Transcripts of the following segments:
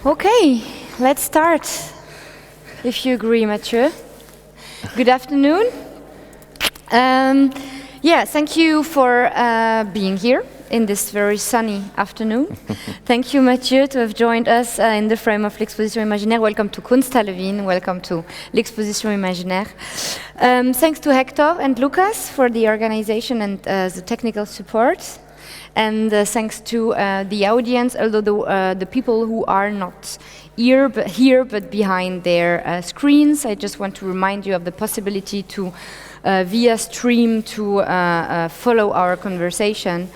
Okay, let's start, if you agree, Mathieu. Good afternoon. Thank you for being here in this very sunny afternoon. Thank you, Mathieu, to have joined us in the frame of l'Exposition Imaginaire. Welcome to Kunst Halle Wien. Welcome to l'Exposition Imaginaire. Thanks to Hector and Lucas for the organization and the technical support. And thanks to the audience, although the people who are not here but behind their screens. I just want to remind you of the possibility to, via stream, to follow our conversation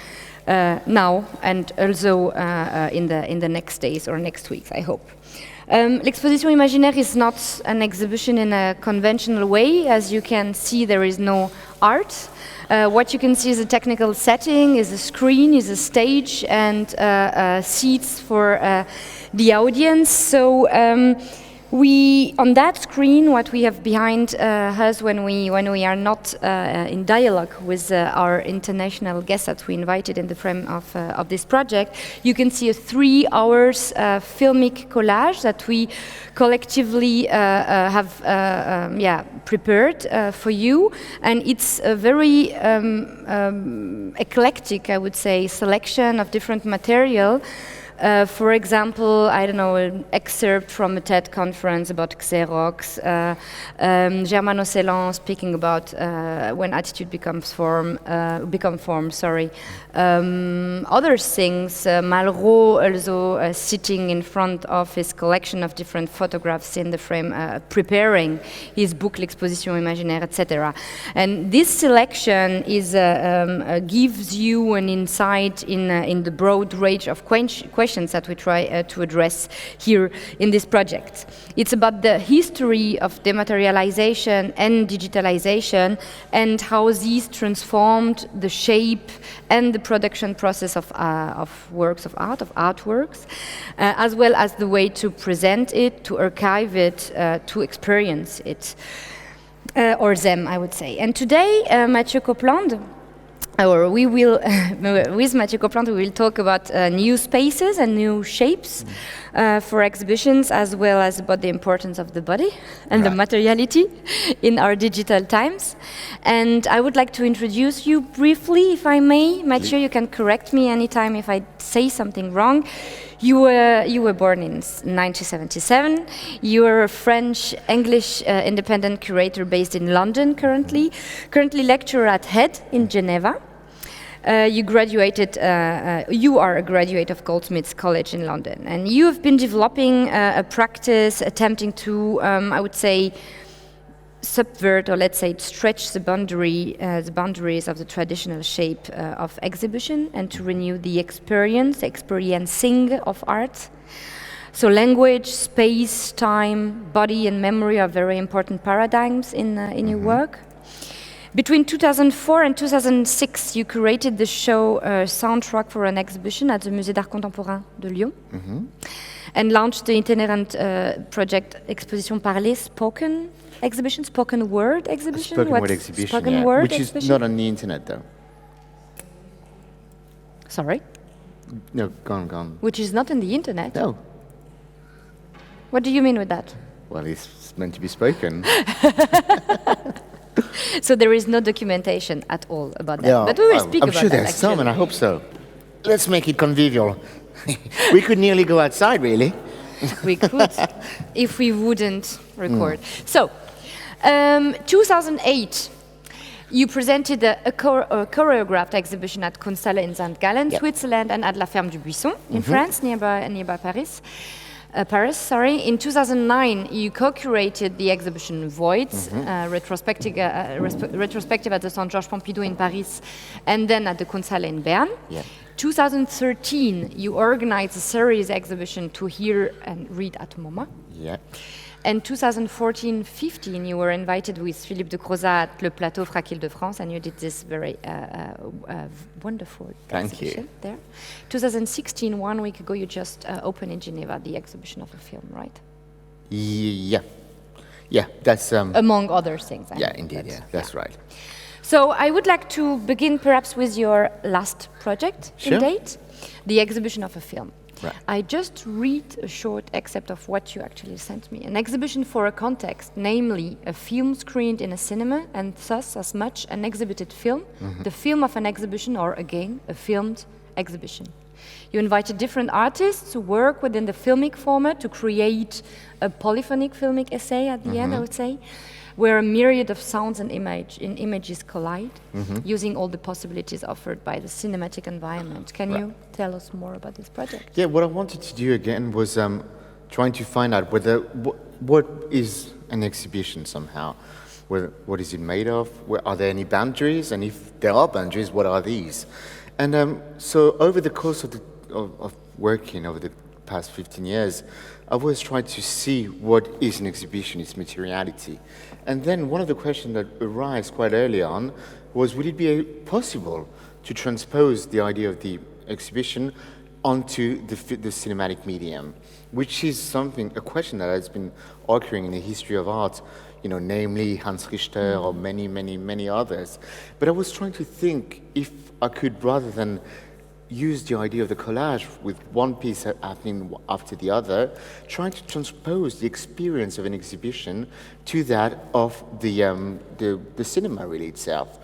now and also in the next days or next weeks, I hope. L'Exposition Imaginaire is not an exhibition in a conventional way. As you can see, there is no art. What you can see is a technical setting, is a screen, is a stage, and seats for the audience. So on that screen, what we have behind us when we are not in dialogue with our international guests that we invited in the frame of this project, you can see a 3 hours filmic collage that we collectively have prepared for you, and it's a very eclectic, I would say, selection of different material. For example, I don't know, an excerpt from a TED conference about Xerox, Germano Celan speaking about when attitude become form. Other things, Malraux also sitting in front of his collection of different photographs in the frame, preparing his book L'Exposition Imaginaire, etc. And this selection is gives you an insight in the broad range of questions that we try to address here in this project. It's about the history of dematerialization and digitalization and how these transformed the shape and the production process of works of art, of artworks, as well as the way to present it, to archive it, to experience it, or them, I would say. And today, Mathieu Copeland, or we will, with Mathieu Copeland, we will talk about new spaces and new shapes for exhibitions, as well as about the importance of the body and the materiality in our digital times. And I would like to introduce you briefly, if I may. Mathieu, you can correct me anytime if I say something wrong. You were born in 1977. You are a French-English independent curator based in London currently lecturer at HED in Geneva. You are a graduate of Goldsmiths College in London, and you have been developing a practice attempting to, I would say, subvert, or let's say stretch the boundaries of the traditional shape of exhibition and to renew the experiencing of art. So language, space, time, body and memory are very important paradigms in your work. Between 2004 and 2006, you curated the show Soundtrack for an exhibition at the Musée d'Art Contemporain de Lyon, and launched the itinerant project Exposition Parlée, spoken word exhibition? Spoken word exhibition, spoken word which exhibition? is not on the internet, though. Sorry? No, gone. Which is not on the internet? No. What do you mean with that? Well, it's meant to be spoken. So there is no documentation at all about that. Yeah, but we will speak I'm about sure that. there's some, and I hope so. Let's make it convivial. We could nearly go outside, really. We could, if we wouldn't record. So, 2008, you presented a choreographed exhibition at Kunst Halle in Sankt Gallen, Switzerland, and at La Ferme du Buisson in France, nearby Paris. In 2009, you co-curated the exhibition Voids, retrospective at the Centre Georges Pompidou in Paris, and then at the Kunst Halle in Bern. 2013, you organized a series exhibition To Hear and Read at MoMA. And 2014-15, you were invited with Philippe de Crozat at Le Plateau Frac Île-de-France, and you did this very wonderful exhibition there. 2016, 1 week ago, you just opened in Geneva the exhibition of a film, right? Yeah, that's... among other things. That's right. So I would like to begin perhaps with your last project in date, the exhibition of a film. Right. I just read a short excerpt of what you actually sent me. An exhibition for a context, namely a film screened in a cinema, and thus as much an exhibited film, the film of an exhibition, or again, a filmed exhibition. You invited different artists to work within the filmic format to create a polyphonic filmic essay at the end, I would say, where a myriad of sounds and images collide, using all the possibilities offered by the cinematic environment. Can you tell us more about this project? Yeah, what I wanted to do again was trying to find out whether what is an exhibition somehow. What is it made of? Are there any boundaries? And if there are boundaries, what are these? And so over the course of working over the past 15 years, I've always tried to see what is an exhibition, its materiality. And then one of the questions that arose quite early on was, would it be possible to transpose the idea of the exhibition onto the cinematic medium, which is a question that has been occurring in the history of art, namely Hans Richter or many others. But I was trying to think if I could, rather than use the idea of the collage with one piece happening after the other, trying to transpose the experience of an exhibition to that of the cinema really itself.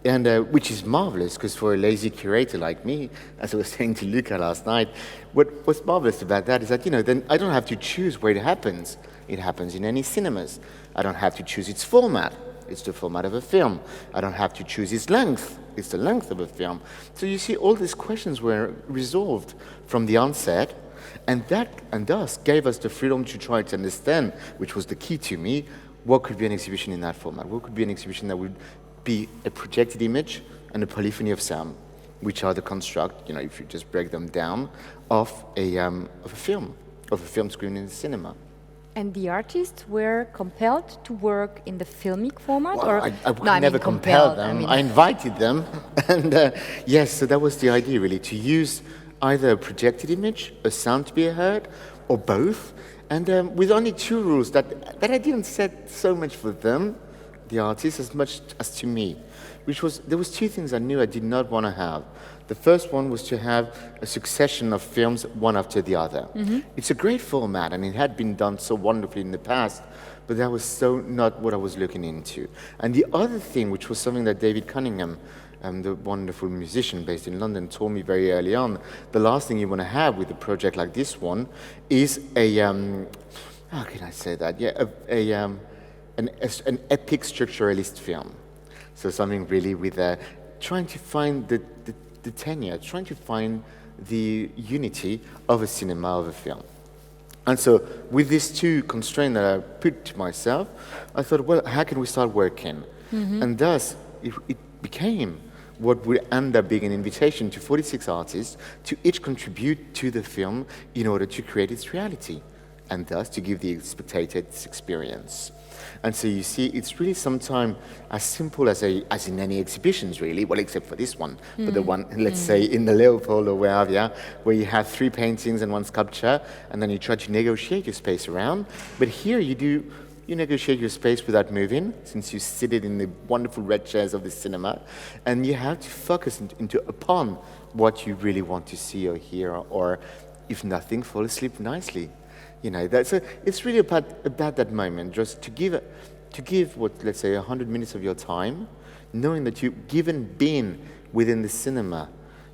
And which is marvelous, because for a lazy curator like me, as I was saying to Luca last night, what's marvelous about that is that, then I don't have to choose where it happens. It happens in any cinemas. I don't have to choose its format. It's the format of a film. I don't have to choose its length. It's the length of a film. So you see, all these questions were resolved from the onset, and thus gave us the freedom to try to understand, which was the key to me, what could be an exhibition in that format. What could be an exhibition that would be a projected image and a polyphony of sound, which are the construct, if you just break them down, of a film screen in the cinema. And the artists were compelled to work in the filmic format? Well, or I never compelled them. I invited them. And yes, so that was the idea, really, to use either a projected image, a sound to be heard, or both. And with only two rules that I didn't set so much for them, the artists, as much as to me, there was two things I knew I did not want to have. The first one was to have a succession of films, one after the other. It's a great format, and it had been done so wonderfully in the past, but that was so not what I was looking into. And the other thing, which was something that David Cunningham, the wonderful musician based in London, told me very early on, the last thing you want to have with a project like this one is how can I say that? Yeah, an epic structuralist film. So something really with trying to find the tenure, trying to find the unity of a cinema, of a film. And so with these two constraints that I put to myself, I thought, well, how can we start working? And thus, it became what would end up being an invitation to 46 artists to each contribute to the film in order to create its reality, and thus to give the spectator its experience. And so you see, it's really sometimes as simple as in any exhibitions, really, well, except for this one, but the one, let's say, in the Leopold or where you have 3 paintings and 1 sculpture, and then you try to negotiate your space around. But here you negotiate your space without moving, since you seated in the wonderful red chairs of the cinema, and you have to focus upon what you really want to see or hear, or if nothing, fall asleep nicely. It's really about that moment, just to give what, let's say, 100 minutes of your time, knowing that given being within the cinema,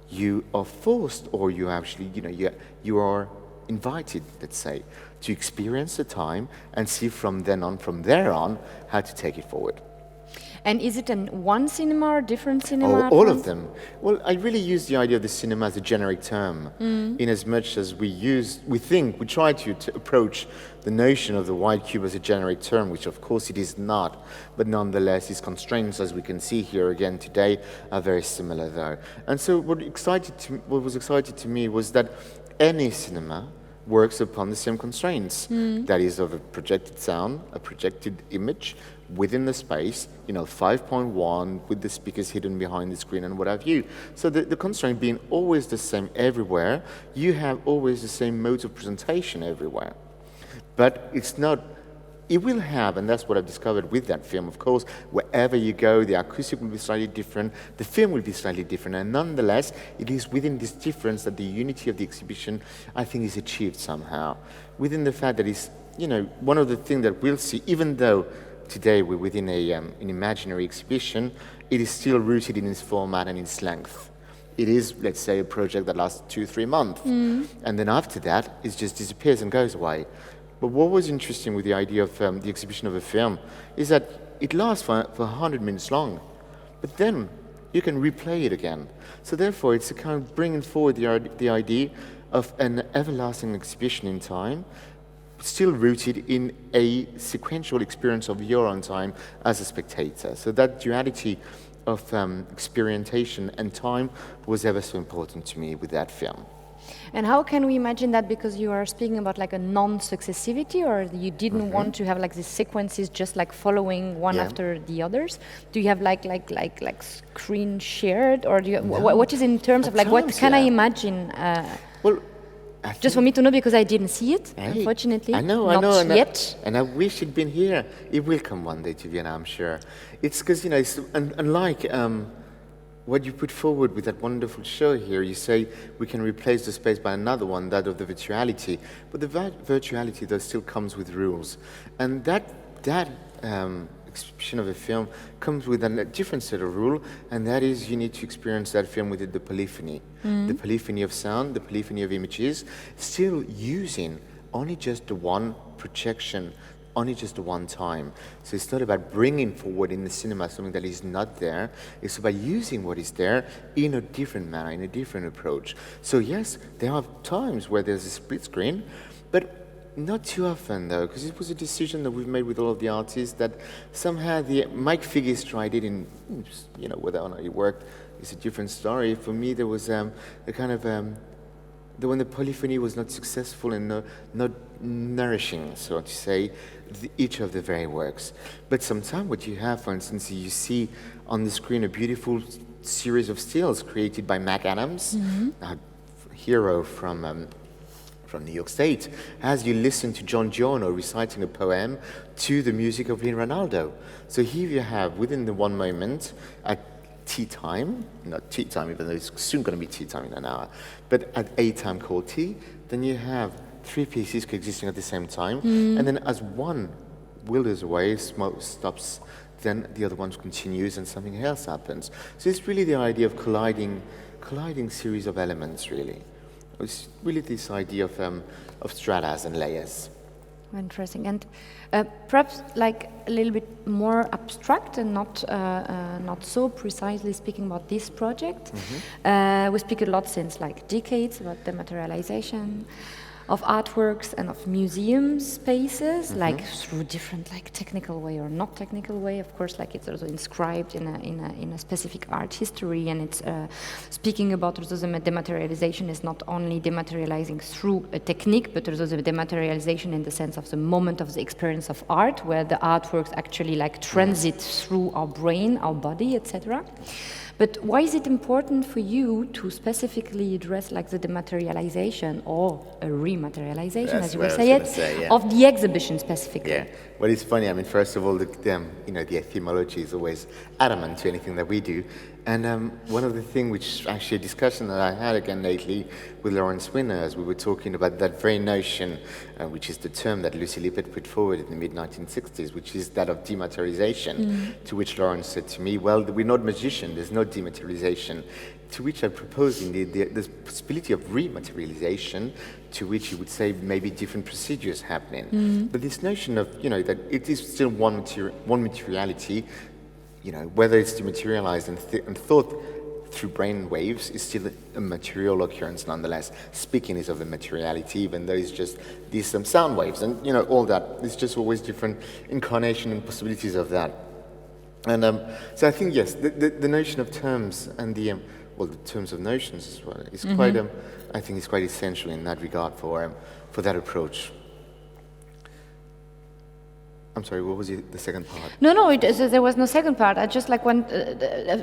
you are forced, or you actually, you are invited, let's say, to experience the time and see from there on, how to take it forward. And is it one cinema or different cinema? All of them. Well, I really use the idea of the cinema as a generic term, in as much as we try to approach the notion of the white cube as a generic term, which of course it is not, but nonetheless its constraints, as we can see here again today, are very similar though. And so what was exciting to me was that any cinema works upon the same constraints, that is of a projected sound, a projected image within the space, 5.1 with the speakers hidden behind the screen and what have you. So the constraint being always the same everywhere, you have always the same modes of presentation everywhere. But it's not it will have, and that's what I've discovered with that film, of course, wherever you go, the acoustic will be slightly different, the film will be slightly different, and nonetheless, it is within this difference that the unity of the exhibition, I think, is achieved somehow. Within the fact that it's, one of the things that we'll see, even though today we're within an imaginary exhibition, it is still rooted in its format and its length. It is, let's say, a project that lasts 2-3 months, and then after that, it just disappears and goes away. But what was interesting with the idea of the exhibition of a film is that it lasts for 100 minutes long, but then you can replay it again. So therefore, it's a kind of bringing forward the idea of an everlasting exhibition in time, still rooted in a sequential experience of your own time as a spectator. So that duality of experientation and time was ever so important to me with that film. And how can we imagine that? Because you are speaking about like a non-successivity, or you didn't want to have like these sequences just like following one after the others. Do you have like screen shared, or do you, what is in terms of like what can I imagine? Well, just for me to know, because I didn't see it, unfortunately. I know, yet. And I wish it'd been here. It will come one day to Vienna, I'm sure. It's because, it's unlike what you put forward with that wonderful show here. You say we can replace the space by another one, that of the virtuality. But the virtuality, though, still comes with rules. And that exhibition of a film comes with a different set of rules, and that is you need to experience that film with the polyphony. The polyphony of sound, the polyphony of images, still using only just the one projection, only just the one time. So it's not about bringing forward in the cinema something that is not there. It's about using what is there in a different manner, in a different approach. So yes, there are times where there's a split screen, but not too often, though, because it was a decision that we've made with all of the artists that somehow Mike Figgis tried it in, whether or not it worked is a different story. For me, there was a kind of, when the polyphony was not successful and not nourishing, so to say, each of the very works. But sometimes what you have, for instance, you see on the screen a beautiful series of stills created by Mac Adams, a hero from New York State, as you listen to John Giorno reciting a poem to the music of Lin Ronaldo. So here you have, within the one moment, at tea time, not tea time, even though it's soon going to be tea time in an hour, but at a time called tea, then you have three pieces coexisting at the same time, and then as one withers away, smoke stops, then the other one continues and something else happens. So it's really the idea of colliding series of elements, really. It's really this idea of stratas and layers. Interesting. And perhaps like a little bit more abstract and not so precisely speaking about this project. We speak a lot since like decades about dematerialization of artworks and of museum spaces, like through different like technical way or not technical way. Of course, like it's also inscribed in a specific art history, and it's speaking about also the dematerialization is not only dematerializing through a technique, but also the dematerialization in the sense of the moment of the experience of art, where the artworks actually like transit through our brain, our body, etc. But why is it important for you to specifically address like the dematerialization or a rematerialization, as you would say it, of the exhibition specifically? Yeah. Well, it's funny. I mean, first of all, the etymology is always adamant to anything that we do. And one of the things, which actually a discussion that I had again lately with Lawrence Winner, as we were talking about that very notion, which is the term that Lucy Lippert put forward in the mid-1960s, which is that of dematerialization, to which Lawrence said to me, well, we're not magicians, there's no dematerialization. To which I proposed indeed the possibility of rematerialization, to which he would say maybe different procedures happening. But this notion of, that it is still one materiality, whether it's dematerialized and thought through brain waves is still a material occurrence nonetheless. Speaking is of a materiality, even though it's just these sound waves and all that. It's just always different incarnation and possibilities of that. And so I think yes, the notion of terms and the terms of notions as well is quite. I think it's quite essential in that regard for that approach. I'm sorry, what was the second part? No, there was no second part. I just like want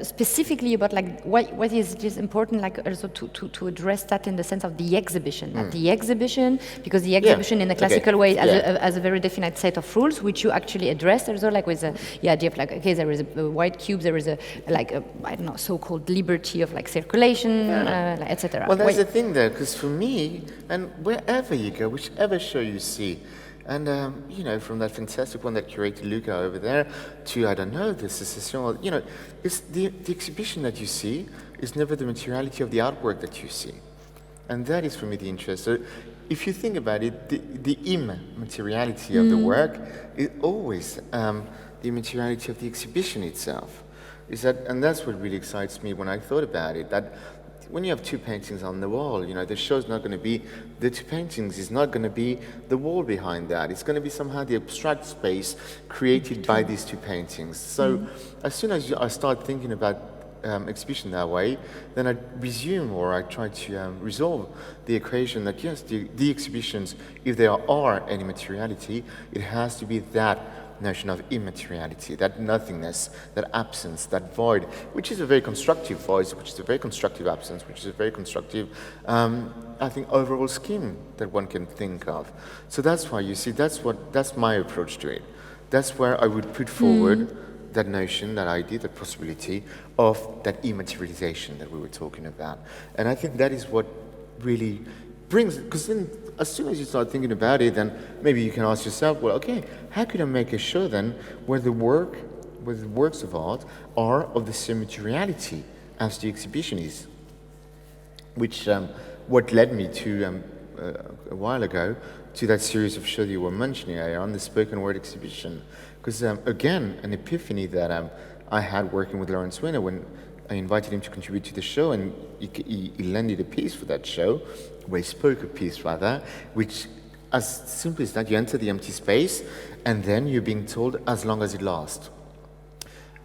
specifically about like what is just important, like also to address that in the sense of the exhibition. That the exhibition, because the exhibition in a classical way has a very definite set of rules, which you actually address also, like with the idea of like, okay, there is a white cube, there is a I don't know, so-called liberty of like circulation, etc. Well, that's the thing there, because for me, and wherever you go, whichever show you see, and, you know, from that fantastic one that curated Luca over there to, I don't know, the Secession, you know, it's the exhibition that you see is never the materiality of the artwork that you see. And that is, for me, the interest. So if you think about it, the immateriality of the work is always the materiality of the exhibition itself. And that's what really excites me when I thought about it, that when you have two paintings on the wall, you know, the show's not going to be the two paintings, is not going to be the wall behind that. It's going to be somehow the abstract space created by these two paintings. So as soon as I start thinking about exhibition that way, then I resume or I try to resolve the equation that yes, the exhibitions, if there are any materiality, it has to be that notion of immateriality, that nothingness, that absence, that void, which is a very constructive voice, which is a very constructive absence, which is a very constructive, I think, overall scheme that one can think of. So that's why, you see, that's my approach to it. That's where I would put forward that notion, that idea, that possibility of that immaterialization that we were talking about. And I think that is what really brings, because then as soon as you start thinking about it, then maybe you can ask yourself, well, okay, how could I make a show then where the works of art are of the same materiality as the exhibition is? Which, what led me to, a while ago, to that series of shows you were mentioning earlier on, the spoken word exhibition. Because, again, an epiphany that I had working with Lawrence Winner when I invited him to contribute to the show, and he landed a piece for that show, where he spoke a piece rather, which, as simple as that, you enter the empty space, and then you're being told as long as it lasts.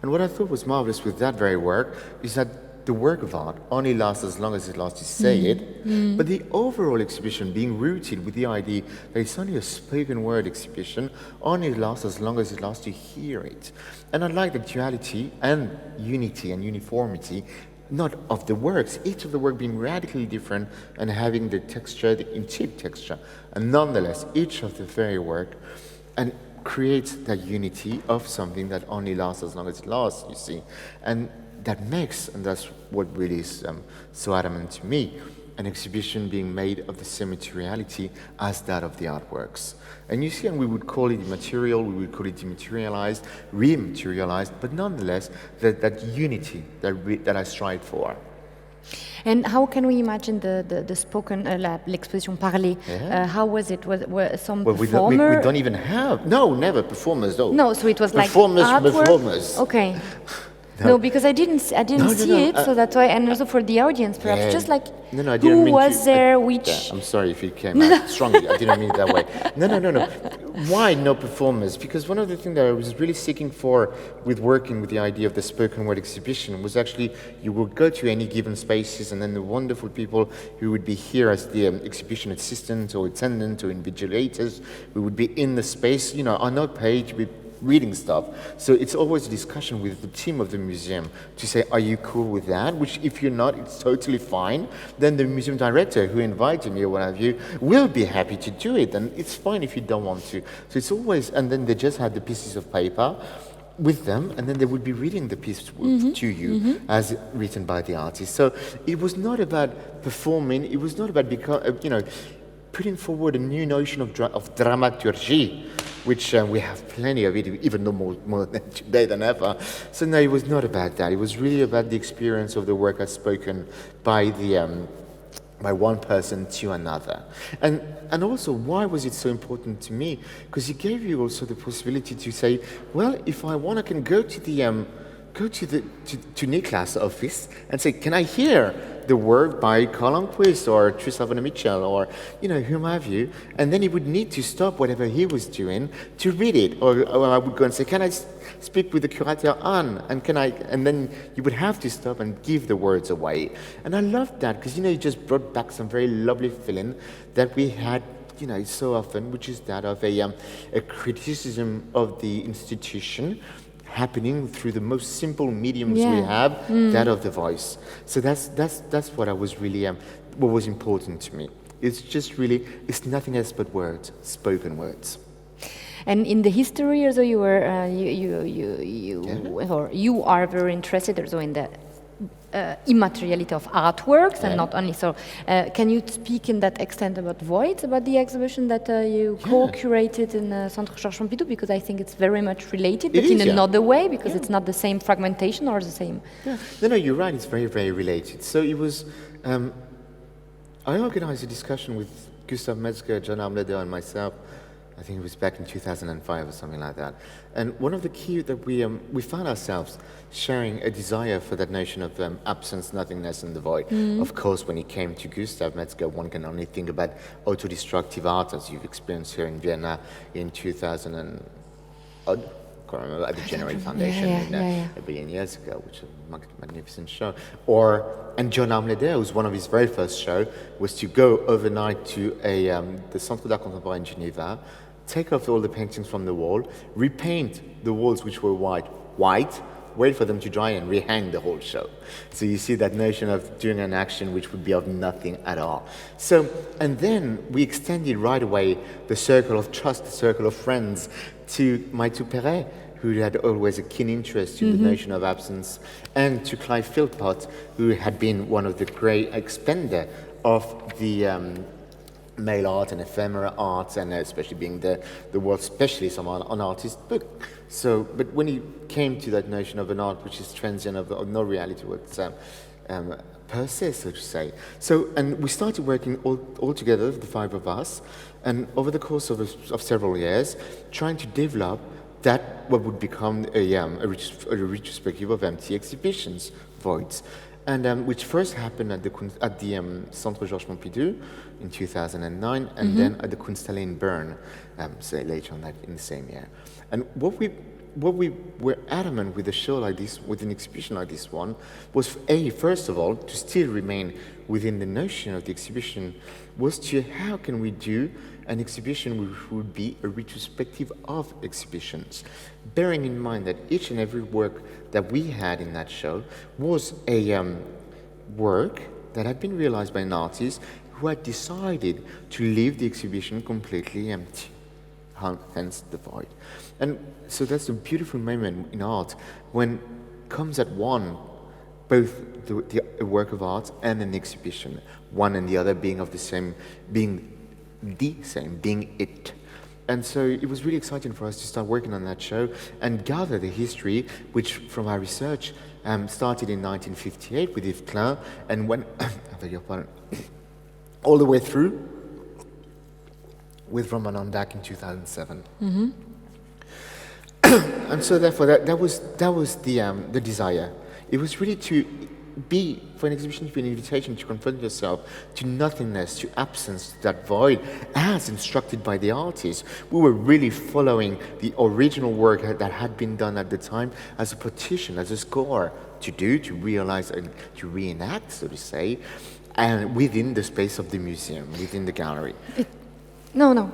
And what I thought was marvelous with that very work is that the work of art only lasts as long as it lasts to say it, but the overall exhibition being rooted with the idea that it's only a spoken word exhibition only lasts as long as it lasts to hear it. And I like the duality and unity and uniformity, not of the works, each of the work being radically different and having the texture, the intimate texture, and nonetheless each of the very work and creates that unity of something that only lasts as long as it lasts, you see. And that makes, and that's what really is so adamant to me, an exhibition being made of the same materiality as that of the artworks. And you see, and we would call it immaterial, we would call it dematerialized, rematerialized, but nonetheless, that unity that I strive for. And how can we imagine the spoken, l'exposition parlée? How was it? Were some performers? We don't even have, never performers though. No, so it was like performers. Okay. No, because I didn't see it, so that's why, and also for the audience, perhaps, just like who was there, which... I'm sorry if it came out strongly, I didn't mean it that way. No. Why no performers? Because one of the things that I was really seeking for with working with the idea of the spoken word exhibition was actually you would go to any given spaces and then the wonderful people who would be here as the exhibition assistant or attendant or invigilators, we would be in the space, you know, on our page with reading stuff. So it's always a discussion with the team of the museum to say, are you cool with that? Which if you're not, it's totally fine. Then the museum director who invited me or what have you will be happy to do it. And it's fine if you don't want to. So it's always, and then they just had the pieces of paper with them, and then they would be reading the piece to you as written by the artist. So it was not about performing, it was not about putting forward a new notion of dramaturgy, which we have plenty of it, even though more today than ever. So no, it was not about that. It was really about the experience of the work as spoken by by one person to another. And also, why was it so important to me? Because it gave you also the possibility to say, well, if I want, I can go to Niklas' office and say, can I hear the work by Colin Quist or Tristan Mitchell or, whom have you? And then he would need to stop whatever he was doing to read it. Or I would go and say, can I speak with the Curator Anne? And then you would have to stop and give the words away. And I loved that because, it just brought back some very lovely feeling that we had so often, which is that of a criticism of the institution happening through the most simple mediums we have, that of the voice. So that's what I was really, what was important to me. It's just really, it's nothing else but words, spoken words. And in the history, also you were or you are very interested also in the immateriality of artworks, and not only so. Can you speak in that extent about Void, about the exhibition that you co-curated in Centre Georges Pompidou? Because I think it's very much related, but in another way, because it's not the same fragmentation or the same. Yeah. No, you're right. It's very, very related. So it was. I organized a discussion with Gustav Metzger, John Armleder, and myself. I think it was back in 2005 or something like that. And one of the key that we found ourselves sharing a desire for that notion of absence, nothingness, and the void. Of course, when it came to Gustav Metzger, one can only think about autodestructive art, as you've experienced here in Vienna in 2000 and can't remember, at the General Foundation a billion years ago, which is a magnificent show. And John Armleder, who's one of his very first show, was to go overnight to the Centre d'Art Contemporain in Geneva, take off all the paintings from the wall, repaint the walls which were white, wait for them to dry and rehang the whole show. So you see that notion of doing an action which would be of nothing at all. So, and then we extended right away the circle of trust, the circle of friends, to Mathieu Copeland, who had always a keen interest in the notion of absence, and to Clive Philpott, who had been one of the great expender of the mail art and ephemera art, and especially being the world specialist on artist book. So, but when he came to that notion of an art which is transient, of no reality, what's per se, so to say. So, and we started working all together, the five of us, and over the course of several years, trying to develop that what would become a retrospective of empty exhibitions, voids, and which first happened at the Centre Georges Pompidou in 2009, and then at the Kunst Halle in Bern, say later on that in the same year. And what we were adamant with a show like this, with an exhibition like this one, was first of all, to still remain within the notion of the exhibition, was to how can we do an exhibition which would be a retrospective of exhibitions, bearing in mind that each and every work that we had in that show was a work that had been realized by an artist who had decided to leave the exhibition completely empty, hence the void. And so that's a beautiful moment in art when comes at one both a work of art and an exhibition, one and the other being it. And so it was really exciting for us to start working on that show and gather the history, which from our research started in 1958 with Yves Klein and went all the way through with Roman Ondak in 2007. And so therefore that was the desire. It was really for an exhibition to be an invitation to confront yourself to nothingness, to absence, to that void, as instructed by the artist. We were really following the original work that had been done at the time as a partition, as a score to realize and to reenact, so to say, and within the space of the museum, within the gallery. No,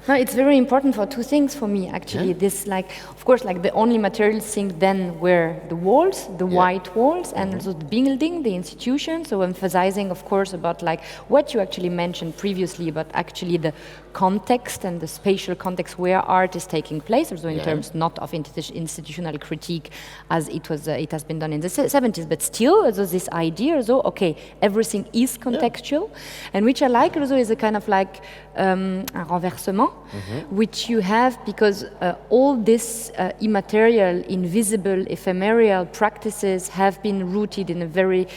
it's very important for two things for me, actually. This, of course, the only material thing then were the walls, the white walls, and also the building, the institution. So emphasizing, of course, about what you actually mentioned previously, about actually the context and the spatial context where art is taking place, also in terms not of institutional critique as it has been done in the 70s, but still, also this idea, also, everything is contextual, and which I like also is a kind of a renversement, which you have because all this immaterial, invisible, ephemeral practices have been rooted in a very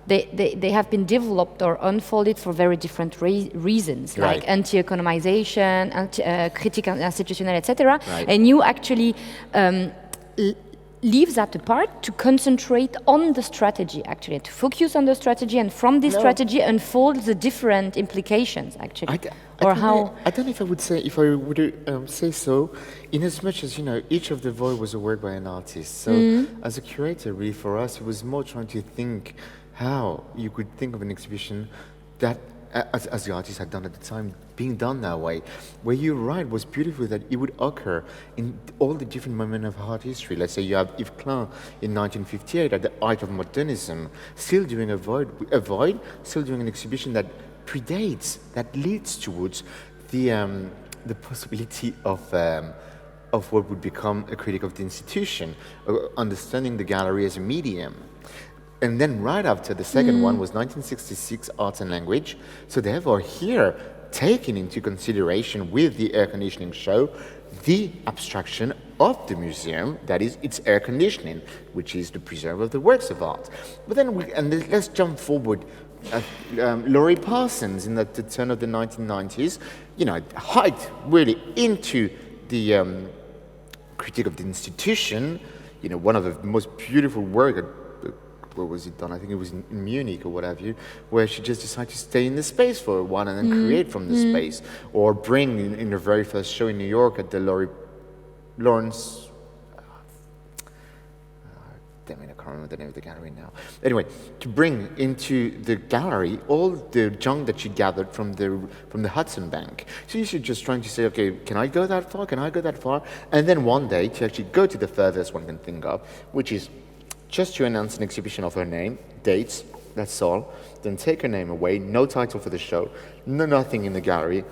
they have been developed or unfolded for very different reasons, like anti-economization, critique institutional, etc. And you actually leave that apart to concentrate on the strategy, actually, to focus on the strategy, and from this strategy unfold the different implications, actually. I don't know if I would say so, in as much as, each of the void was a work by an artist. So as a curator, really, for us, it was more trying to think how you could think of an exhibition that as the artists had done at the time, being done that way. Where you're right, was beautiful that it would occur in all the different moments of art history. Let's say you have Yves Klein in 1958 at the height of modernism, still doing a void, still doing an exhibition that predates, that leads towards the possibility of what would become a critic of the institution, understanding the gallery as a medium. And then right after the second one was 1966, Art and Language. So therefore here, taking into consideration with the air conditioning show, the abstraction of the museum, that is its air conditioning, which is the preserve of the works of art. But then, let's jump forward. Laurie Parsons in the turn of the 1990s, hiked really into the critique of the institution. One of the most beautiful work. Where was it done? I think it was in Munich or what have you, where she just decided to stay in the space for a while and then create from the space, or bring in her very first show in New York at the Lawrence. Damn it, I can't remember the name of the gallery now. Anyway, to bring into the gallery all the junk that she gathered from the Hudson Bank. So she's just trying to say, okay, can I go that far? Can I go that far? And then one day to actually go to the furthest one can think of, which is just to announce an exhibition of her name, dates, that's all. Then take her name away, no title for the show, nothing in the gallery,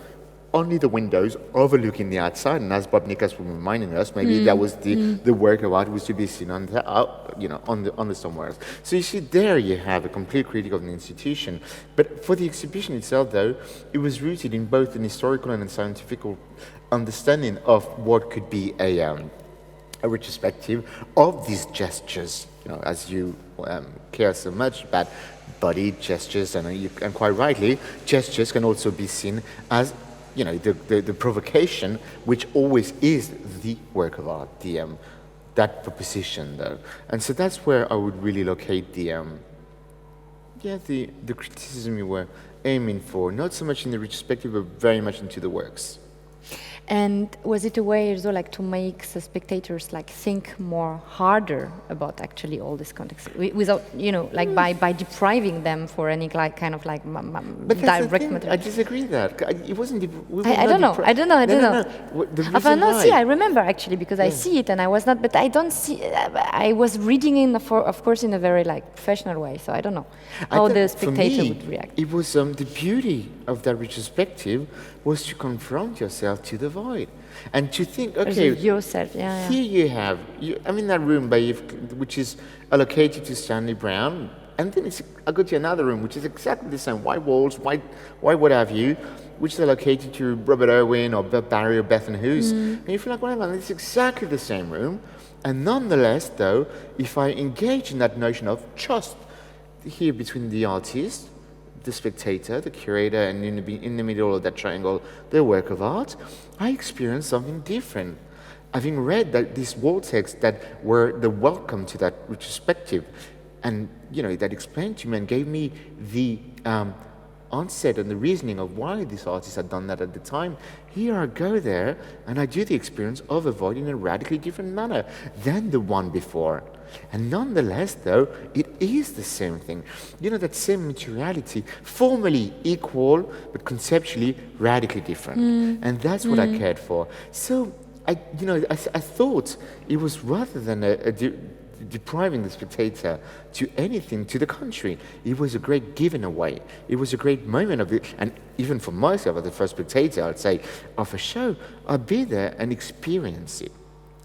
only the windows overlooking the outside. And as Bob Nikas was reminding us, maybe that was the work of art was to be seen on the somewhere else. So you see, there you have a complete critique of the institution. But for the exhibition itself, though, it was rooted in both an historical and a scientific understanding of what could be a retrospective of these gestures. As you care so much about body gestures, and quite rightly, gestures can also be seen as, the provocation, which always is the work of art, that proposition, though. And so that's where I would really locate the criticism you were aiming for, not so much in the retrospective, but very much into the works. And was it a way also to make the spectators think more harder about actually all this context without by depriving them for any direct direct material? I disagree that it wasn't. I don't know. No. I remember actually because I see it and I was not, but I don't see. I was reading in of course in a very professional way, so I don't know how the spectator would react. It was the beauty of that retrospective was to confront yourself to the void and to think, okay, yourself, here you have, I'm in that room which is allocated to Stanley Brown, and then I go to another room which is exactly the same, white walls, white what have you, which is allocated to Robert Irwin or Barry or Bethan Hughes, and you feel like, whatever, it's exactly the same room, and nonetheless, though, if I engage in that notion of trust here between the artist, the spectator, the curator, and in the middle of that triangle, the work of art, I experienced something different. Having read these wall texts that were the welcome to that retrospective, and that explained to me and gave me the onset and the reasoning of why these artists had done that at the time. Here I go there, and I do the experience of a void in a radically different manner than the one before. And nonetheless, though, it is the same thing. That same materiality, formally equal, but conceptually radically different. And that's what I cared for. So, I thought it was rather than depriving the spectator to anything, to the contrary. It was a great giving away. It was a great moment of it. And even for myself, as the first spectator, I'd say, of a show, I'd be there and experience it.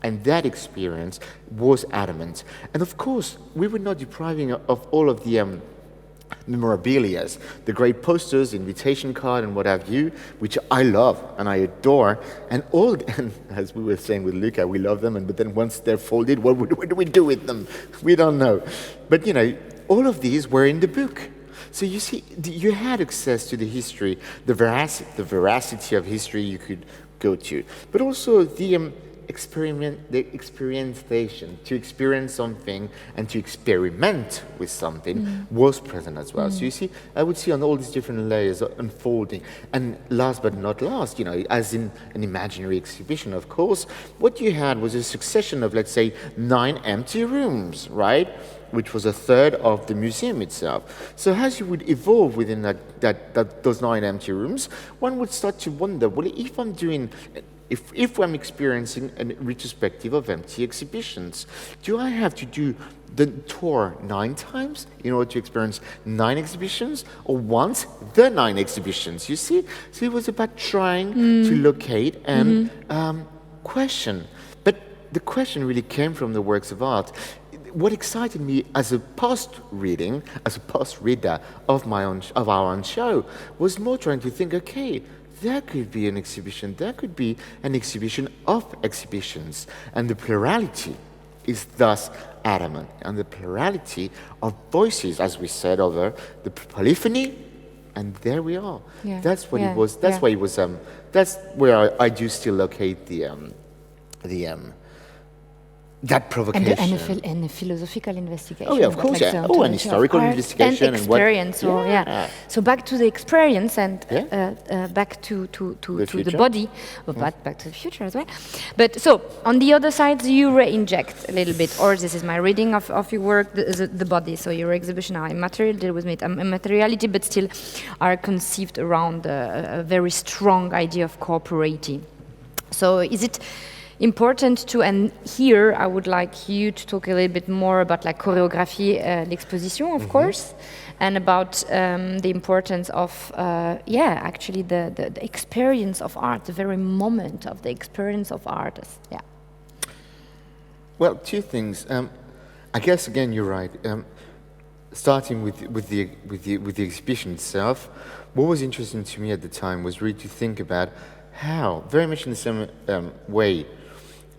And that experience was adamant. And of course, we were not depriving of all of the memorabilia, the great posters, invitation card, and what have you, which I love and I adore. And as we were saying with Luca, we love them, but then once they're folded, what do we do with them? We don't know. But all of these were in the book. So you see, you had access to the history, the veracity of history you could go to, but also the experimentation, to experience something and to experiment with something was present as well. So you see, I would see on all these different layers unfolding. And last but not last, as in an imaginary exhibition, of course, what you had was a succession of, let's say, 9 empty rooms, right? Which was a third of the museum itself. So as you would evolve within those 9 empty rooms, one would start to wonder, well, if I'm experiencing a retrospective of empty exhibitions, do I have to do the tour 9 times in order to experience 9 exhibitions, or once the 9 exhibitions? You see? So it was about trying to locate and question. But the question really came from the works of art. What excited me as a post-reader of our own show was more trying to think, okay, there could be an exhibition, there could be an exhibition of exhibitions, and the plurality is thus adamant, and the plurality of voices, as we said, over the polyphony, and there we are. Yeah. That's what it was. That's why it was. That's where I do still locate that provocation. And a philosophical investigation. Oh, yeah, of course, yeah. Oh, an historical investigation. And experience. So back to the experience and back to the body, but back to the future as well. But so, on the other side, you re-inject a little bit, or this is my reading of your work, the body. So your exhibition are immaterial, deal with immateriality, but still are conceived around a very strong idea of corporeity. So is it important to, and here I would like you to talk a little bit more about like chorégraphie, l'exposition, of course, and about the importance of, actually the experience of art, the very moment of the experience of art. Well, 2 things. I guess again you're right. Starting with the exhibition itself, what was interesting to me at the time was really to think about how, very much in the same way,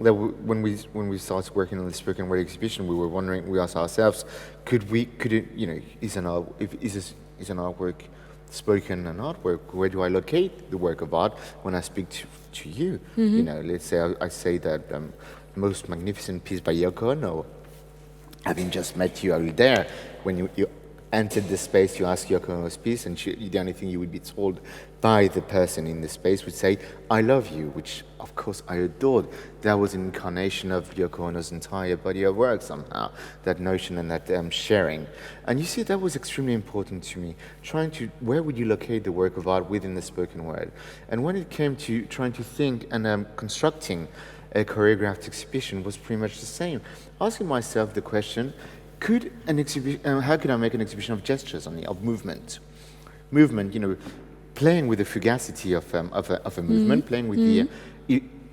that when we started working on the spoken word exhibition, we asked ourselves, is an artwork spoken an artwork? Where do I locate the work of art when I speak to you? Let's say I say that the most magnificent piece by Yoko Ono. Having just met you, are you there? When you entered the space, you ask Yoko Ono's piece, and the only thing you would be told by the person in the space would say, "I love you," which of course I adored. That was an incarnation of Yoko Ono's entire body of work somehow, that notion and that sharing. And you see, that was extremely important to me, where would you locate the work of art within the spoken word? And when it came to trying to think and constructing a choreographed exhibition was pretty much the same. Asking myself the question, how could I make an exhibition of gestures, of movement? Movement, playing with the fugacity of a movement, playing with the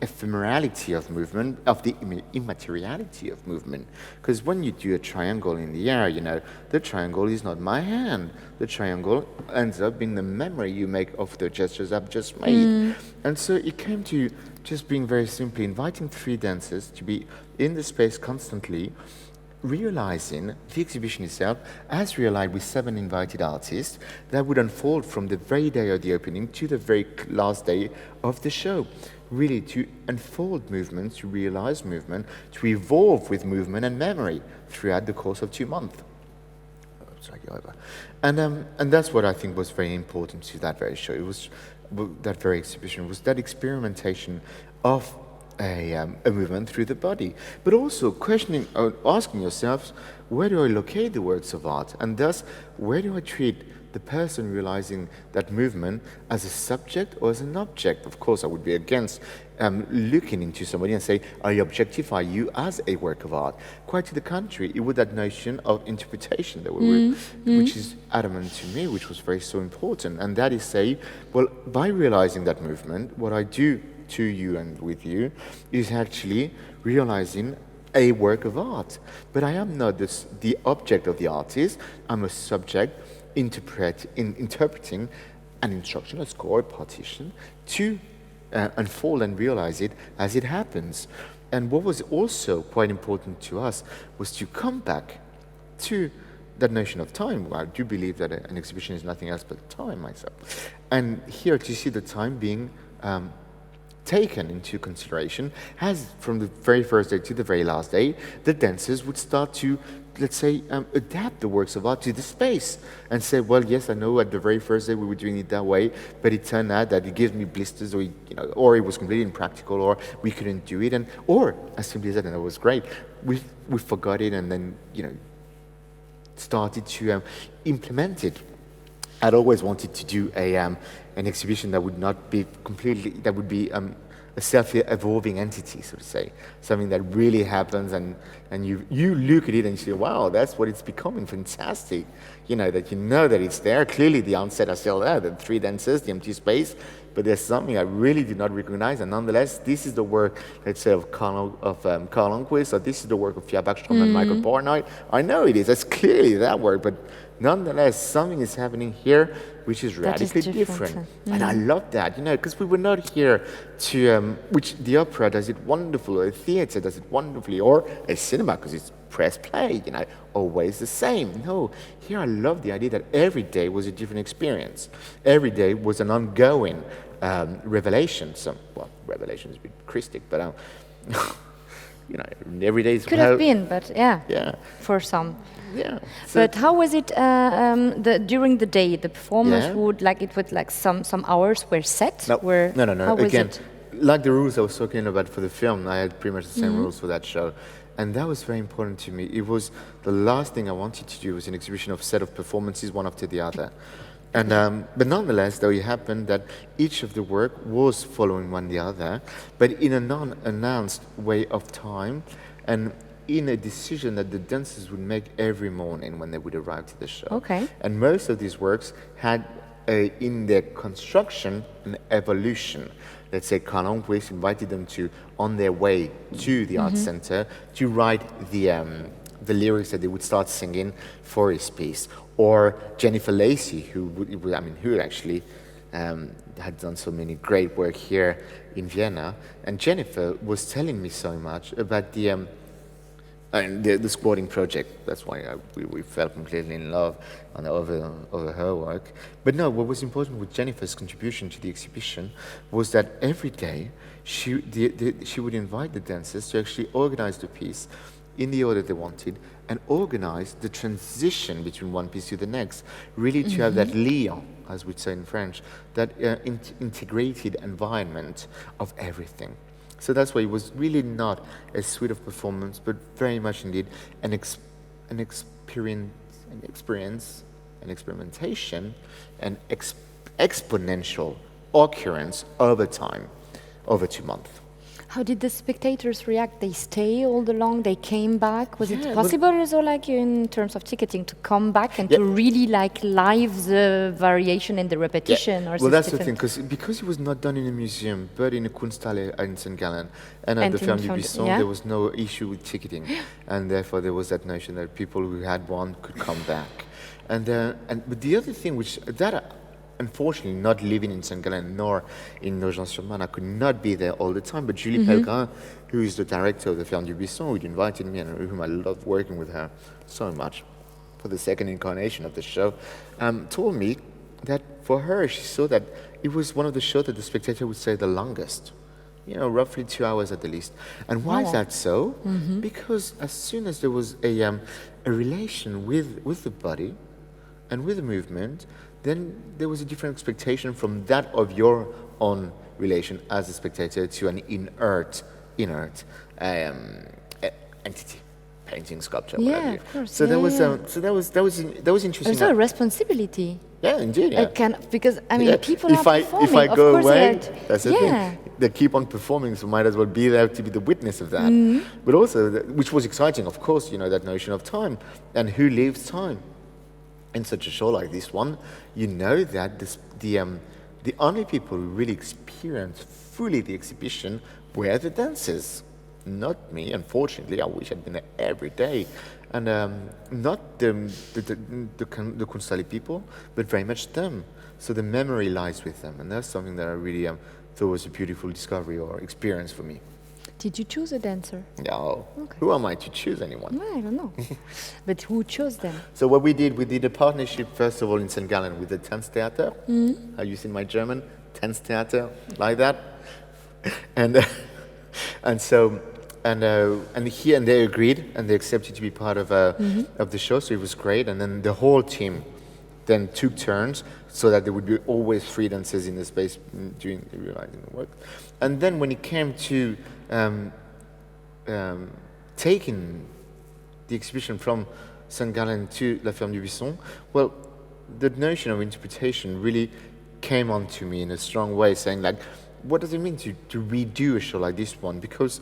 ephemerality of movement, of the immateriality of movement. Because when you do a triangle in the air, the triangle is not my hand. The triangle ends up being the memory you make of the gestures I've just made. And so it came to just being very simply inviting 3 dancers to be in the space constantly, realizing the exhibition itself as realized with 7 invited artists that would unfold from the very day of the opening to the very last day of the show. Really to unfold movement, to realize movement, to evolve with movement and memory throughout the course of 2 months. And that's what I think was very important to that very show. It was that very exhibition, was that experimentation of a movement through the body, but also asking yourselves, where do I locate the works of art? And thus, where do I treat the person realizing that movement as a subject or as an object? Of course, I would be against looking into somebody and say, I objectify you as a work of art. Quite to the contrary, it was that notion of interpretation that which is adamant to me, which was so important. And that is say, well, by realizing that movement, what I do to you and with you is actually realizing a work of art. But I am not the object of the artist. I'm a subject interpreting an instructional score, partition, to unfold and realize it as it happens. And what was also quite important to us was to come back to that notion of time. I do believe that an exhibition is nothing else but time myself. And here to see the time being taken into consideration, as from the very first day to the very last day, the dancers would start to, let's say, adapt the works of art to the space and say, well, yes, I know at the very first day we were doing it that way, but it turned out that it gives me blisters, or or it was completely impractical, or we couldn't do it, or as simply as that, and it was great, we forgot it, and then started to implement it. I'd always wanted to do an exhibition that would not be completely, that would be a self-evolving entity, so to say, something that really happens, and you look at it and you say, wow, that's what it's becoming, fantastic. That it's there. Clearly the onset are still there, the three dancers, the empty space, but there's something I really did not recognize, and nonetheless, this is the work, let's say, of Karl Lundquist, or this is the work of Pia Backstrom and Michael Portnoy. I know it is, that's clearly that work, but nonetheless, something is happening here which is radically different. And I love that, because we were not here to, which the opera does it wonderfully, or a theater does it wonderfully, or a cinema, because it's press play, always the same. No, here I love the idea that every day was a different experience. Every day was an ongoing revelation. Revelation is a bit Christic, but every day is could have been, but for some. Yeah. But how was it during the day? The performance would some hours were set. No. How Again, was it? like the rules I was talking about for the film, I had pretty much the same rules for that show, and that was very important to me. It was the last thing I wanted to do was an exhibition of set of performances, one after the other. And but nonetheless, though, it happened that each of the work was following one the other, but in a non-announced way of time, and in a decision that the dancers would make every morning when they would arrive to the show. Okay. And most of these works had, in their construction, an evolution. Let's say Karl Lundquist invited them to, on their way to the art center, to write the lyrics that they would start singing for his piece. Or Jennifer Lacey, who actually had done so many great work here in Vienna. And Jennifer was telling me so much about the squatting project. That's why we fell completely in love over her work. But no, what was important with Jennifer's contribution to the exhibition was that every day she would invite the dancers to actually organize the piece in the order they wanted, and organize the transition between one piece to the next, really to have that lien, as we'd say in French, that integrated environment of everything. So that's why it was really not a suite of performance, but very much indeed an experience, an experimentation, an exponential occurrence over time, over 2 months. How did the spectators react? They stay all along? They came back? Was it possible also, in terms of ticketing, to come back and to really live the variation and the repetition? Or well, that's the thing, because it was not done in a museum, but in a Kunst Halle Sankt Gallen, and at the Ferme du Buisson, there was no issue with ticketing, and therefore there was that notion that people who had one could come back. But the other thing, unfortunately, not living in Saint Gallen nor in Nogent-sur-Marne, I could not be there all the time. But Julie Pellegrin, who is the director of the Ferme du Buisson, who invited me and whom I loved working with her so much for the second incarnation of the show, told me that for her, she saw that it was one of the shows that the spectator would say the longest. Roughly 2 hours at the least. And why is that so? Because as soon as there was a relation with the body and with the movement, then there was a different expectation from that of your own relation as a spectator to an inert entity, painting, sculpture, whatever. Of course. So that was interesting. Also a responsibility. Yeah, indeed. Yeah. Because people are performing. If I go away, that's the thing. Yeah. They keep on performing, so might as well be there to be the witness of that. But also, which was exciting, of course, that notion of time and who lives time. In such a show like this one, that the only people who really experienced fully the exhibition were the dancers, not me. Unfortunately, I wish I'd been there every day, and not the Kunst Halle people, but very much them. So the memory lies with them, and that's something that I really thought was a beautiful discovery or experience for me. Did you choose a dancer? No. Okay. Who am I to choose anyone? Well, I don't know. But who chose them? So what we did a partnership, first of all, in St. Gallen with the Tanztheater. Have you seen my German? Tanztheater, like that. and and so and they agreed and they accepted to be part of the show. So it was great. And then the whole team then took turns so that there would be always 3 dancers in the space doing realizing the work. And then when it came to taking the exhibition from St. Gallen to La Ferme du Buisson, well, the notion of interpretation really came onto me in a strong way, saying like, what does it mean to redo a show like this one? Because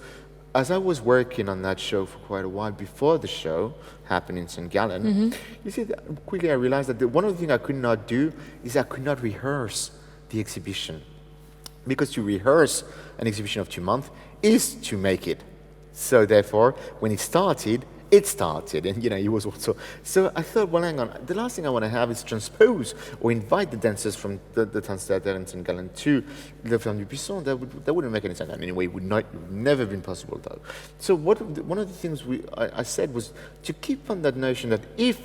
as I was working on that show for quite a while before the show happened in St. Gallen, you see, quickly I realized that one of the things I could not do is I could not rehearse the exhibition. Because to rehearse an exhibition of 2 months is to make it. So therefore, when it started, and it was also. So I thought, well, hang on. The last thing I want to have is transpose or invite the dancers from the Tanztheater in St. Gallen to La Ferme du Buisson. That wouldn't make any sense. Anyway, it would never have been possible though. So one of the things I said was to keep on that notion that if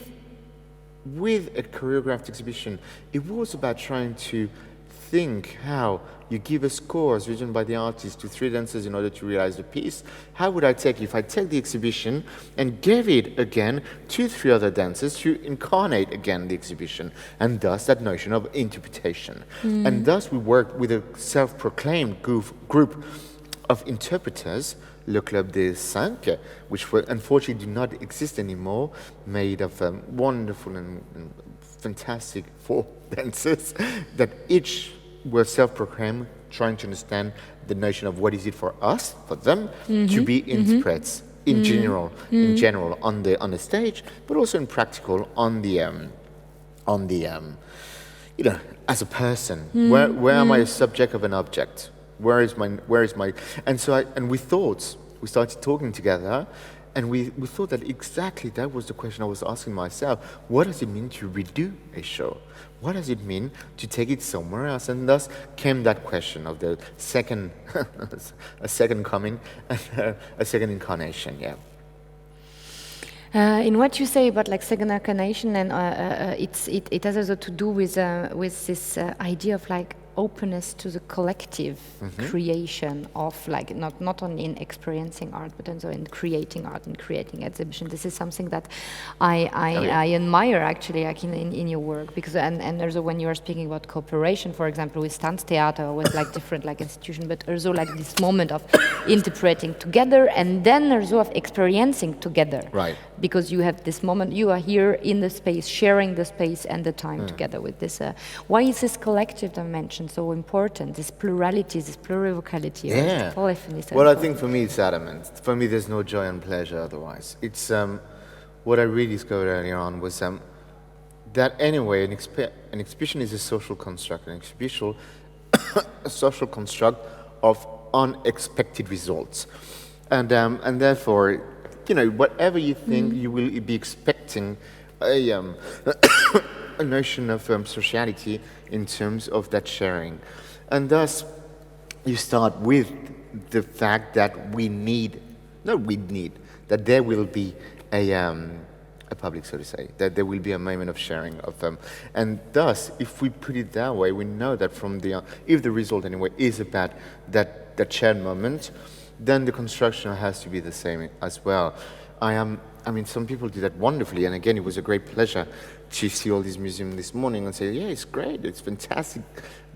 with a choreographed exhibition, it was about trying to think how you give a score as written by the artist to 3 dancers in order to realize the piece. How would I take if I take the exhibition and gave it again to 3 other dancers to incarnate again the exhibition, and thus that notion of interpretation. And thus we worked with a self-proclaimed group of interpreters, Le Club des Cinq, which unfortunately do not exist anymore, made of wonderful and fantastic 4 dancers that each were self-proclaimed, trying to understand the notion of what is it for us, for them, to be interprets in general on the stage, but also in practical on the as a person. Where am I a subject of an object? Where is my and we started talking together. And we thought that exactly that was the question I was asking myself. What does it mean to redo a show? What does it mean to take it somewhere else? And thus came that question of the second, a second coming, and a second incarnation. Yeah. In what you say about like second incarnation, and it has also to do with this idea of like openness to the collective creation of like not only in experiencing art but also in creating art and creating exhibition. This is something that I admire actually like in your work, because and also when you are speaking about cooperation, for example, with Tanztheater with like different like institution, but also like this moment of interpreting together and then also of experiencing together. Right. Because you have this moment, you are here in the space, sharing the space and the time together with this. Why is this collective dimension so important? This plurality, this plurivocality. Yeah. Well, I think for me it's adamant. For me, there's no joy and pleasure otherwise. It's what I really discovered earlier on was that anyway, an exhibition is a social construct. An exhibition, a social construct of unexpected results, and therefore, whatever you think, you will be expecting a notion of sociality in terms of that sharing. And thus, you start with the fact that that there will be a public, so to say, that there will be a moment of sharing of them. And thus, if we put it that way, we know that if the result anyway is about that shared moment, then the construction has to be the same as well. Some people do that wonderfully, and again, it was a great pleasure to see all these museums this morning and say, yeah, it's great, it's fantastic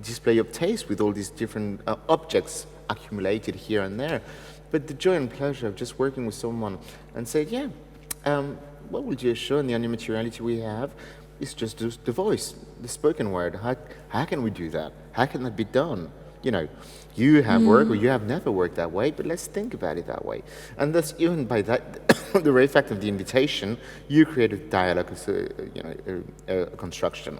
display of taste with all these different objects accumulated here and there. But the joy and pleasure of just working with someone and say, yeah, what we'll just show in the Entmaterialisierung we have is just the voice, the spoken word. How can we do that? How can that be done? You have worked or you have never worked that way, but let's think about it that way. And thus, even by that, the very fact of the invitation, you create a dialogue, a construction.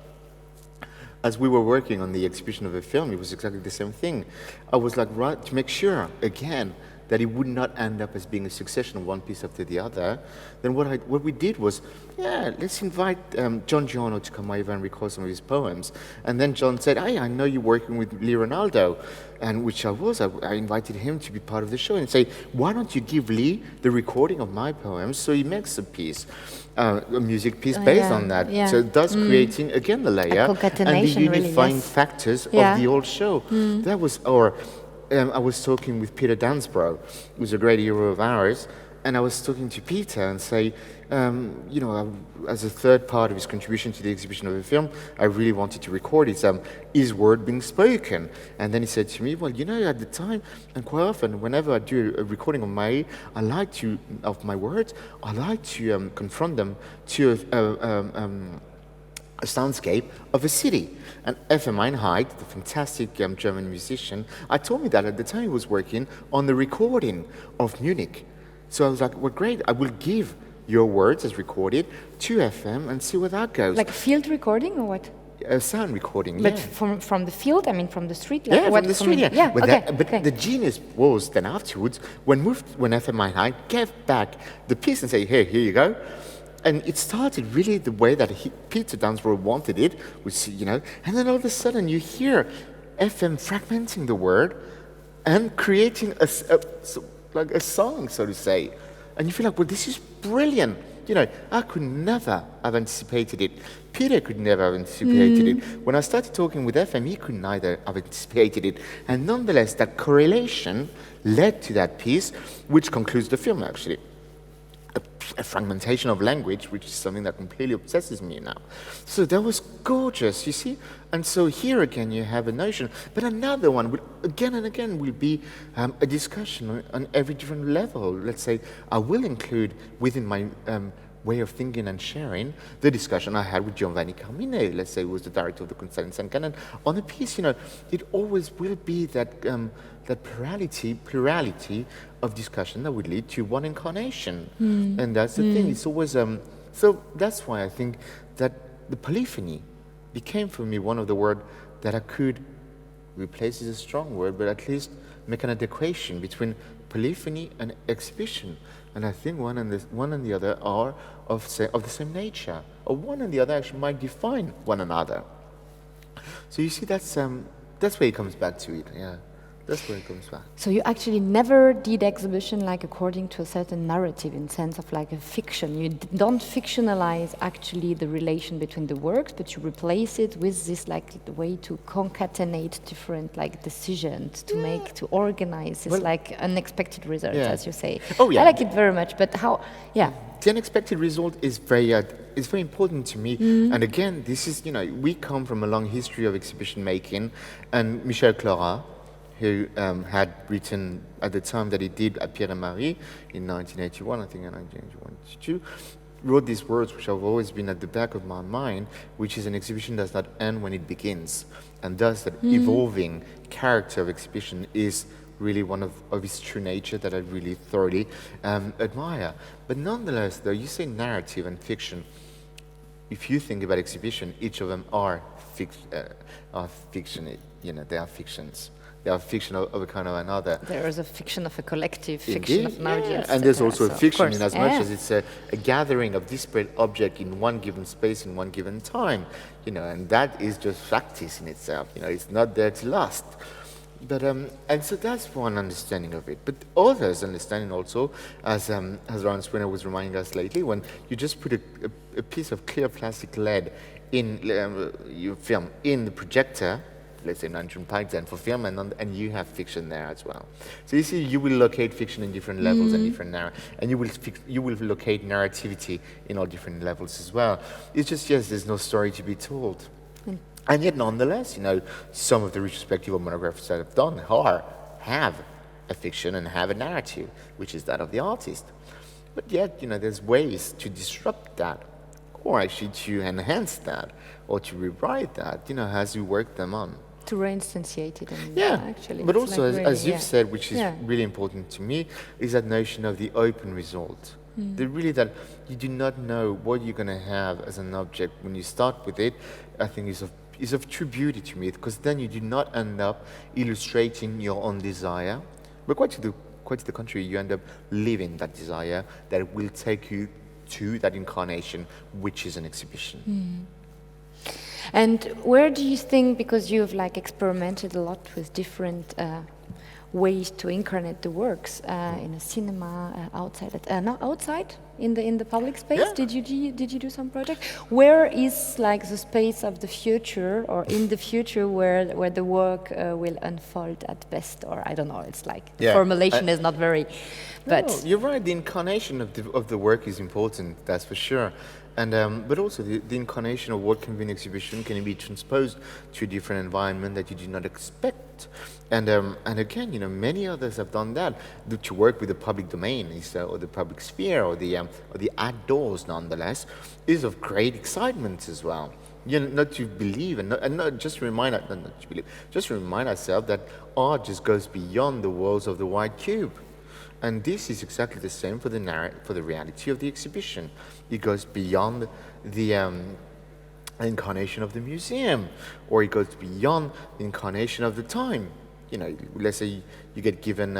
As we were working on the exhibition of a film, it was exactly the same thing. I was like, right, to make sure, again, that it would not end up as being a succession of one piece after the other, then what we did was, let's invite John Giorno to come over and record some of his poems. And then John said, hey, I know you're working with Lee Ronaldo, and which I was. I invited him to be part of the show and say, why don't you give Lee the recording of my poems so he makes a piece, a music piece based on that. Yeah. So thus creating, again, the layer and the unifying factors of the old show. That was our I was talking with Peter Dansborough, who's a great hero of ours, and I was talking to Peter and say, as a third part of his contribution to the exhibition of the film, I really wanted to record his word being spoken. And then he said to me, well, at the time, and quite often, whenever I do a recording of my words, I like to confront them to a soundscape of a city. And F.M. Einheit, the fantastic German musician, told me that at the time he was working on the recording of Munich. So I was like, well, great, I will give your words as recorded to FM and see where that goes. Like a field recording or what? A sound recording, but from the field, from the street? Like from the street, But the genius was then afterwards, when FM Einheit gave back the piece and say, here you go. And it started really the way that Peter Dansborough wanted it, which, and then all of a sudden you hear FM fragmenting the word and creating a song, so to say. And you feel like, well, this is brilliant. I could never have anticipated it. Peter could never have anticipated it. When I started talking with FM, he could neither have anticipated it. And nonetheless, that correlation led to that piece, which concludes the film, actually. A fragmentation of language, which is something that completely obsesses me now. So that was gorgeous, you see? And so here again you have a notion, but another one, again and again, will be a discussion on every different level. Let's say I will include within my way of thinking and sharing the discussion I had with Giovanni Carmine, let's say, who was the director of the Kunst Halle Sankt Gallen, on a piece. It always will be that plurality of discussion that would lead to one incarnation. And that's the thing. It's always so that's why I think that the polyphony became for me one of the words that I could replace is a strong word, but at least make an adequation between polyphony and exhibition. And I think one and the other are of the same nature, or one and the other actually might define one another. So you see, that's where it comes back to it. Yeah. That's where it comes back. So you actually never did exhibition like according to a certain narrative, in sense of like a fiction. You don't fictionalize actually the relation between the works, but you replace it with this like the way to concatenate different like decisions to make, to organize this like unexpected result, as you say. Oh yeah. I like it very much, but how? Yeah. The unexpected result is very important to me. And again, this is we come from a long history of exhibition making, and Michel Clara, who had written at the time that he did at Pierre et Marie in 1981, I think in 1981, wrote these words which have always been at the back of my mind, which is an exhibition does not end when it begins. And thus that evolving character of exhibition is really one of its true nature that I really thoroughly admire. But nonetheless, though, you say narrative and fiction. If you think about exhibition, each of them are fiction. They are fictions. They are fiction of a kind or another. There is a fiction of a collective, fiction of an audience. And there's also a fiction in as much as it's a gathering of disparate objects in one given space in one given time. And that is just practice in itself. It's not there to last. But and so that's one understanding of it. But others understanding also, as Lawrence Winner was reminding us lately, when you just put a piece of clear plastic lead in your film in the projector, let's say 900 pipes then for film, and you have fiction there as well. So you see, you will locate fiction in different levels and different and you will locate narrativity in all different levels as well. It's just, yes, there's no story to be told. And yet, nonetheless, some of the retrospective or monographs that I've done have a fiction and have a narrative, which is that of the artist. But yet, there's ways to disrupt that, or actually to enhance that, or to rewrite that, as you work them on. To re-instantiate it. Actually. But also, like as you've said, which is really important to me, is that notion of the open result. That you do not know what you're going to have as an object when you start with it, I think is of true beauty to me, because then you do not end up illustrating your own desire, but quite to the contrary, you end up living that desire that will take you to that incarnation, which is an exhibition. And where do you think, because you've experimented a lot with different ways to incarnate the works in a cinema, outside, in the public space? Yeah. Did you do some project? Where is like the space of the future, or in the future where the work will unfold at best? Or I don't know. It's like the formulation is not very. But no, you're right. The incarnation of the work is important. That's for sure. And but also the incarnation of what can be an exhibition can be transposed to a different environment that you did not expect. And again, many others have done that. To work with the public domain or the public sphere or the outdoors, nonetheless, is of great excitement as well. Not to believe and not just remind just remind ourselves that art just goes beyond the walls of the white cube. And this is exactly the same for the reality of the exhibition. It goes beyond the incarnation of the museum, or it goes beyond the incarnation of the time. Let's say you get given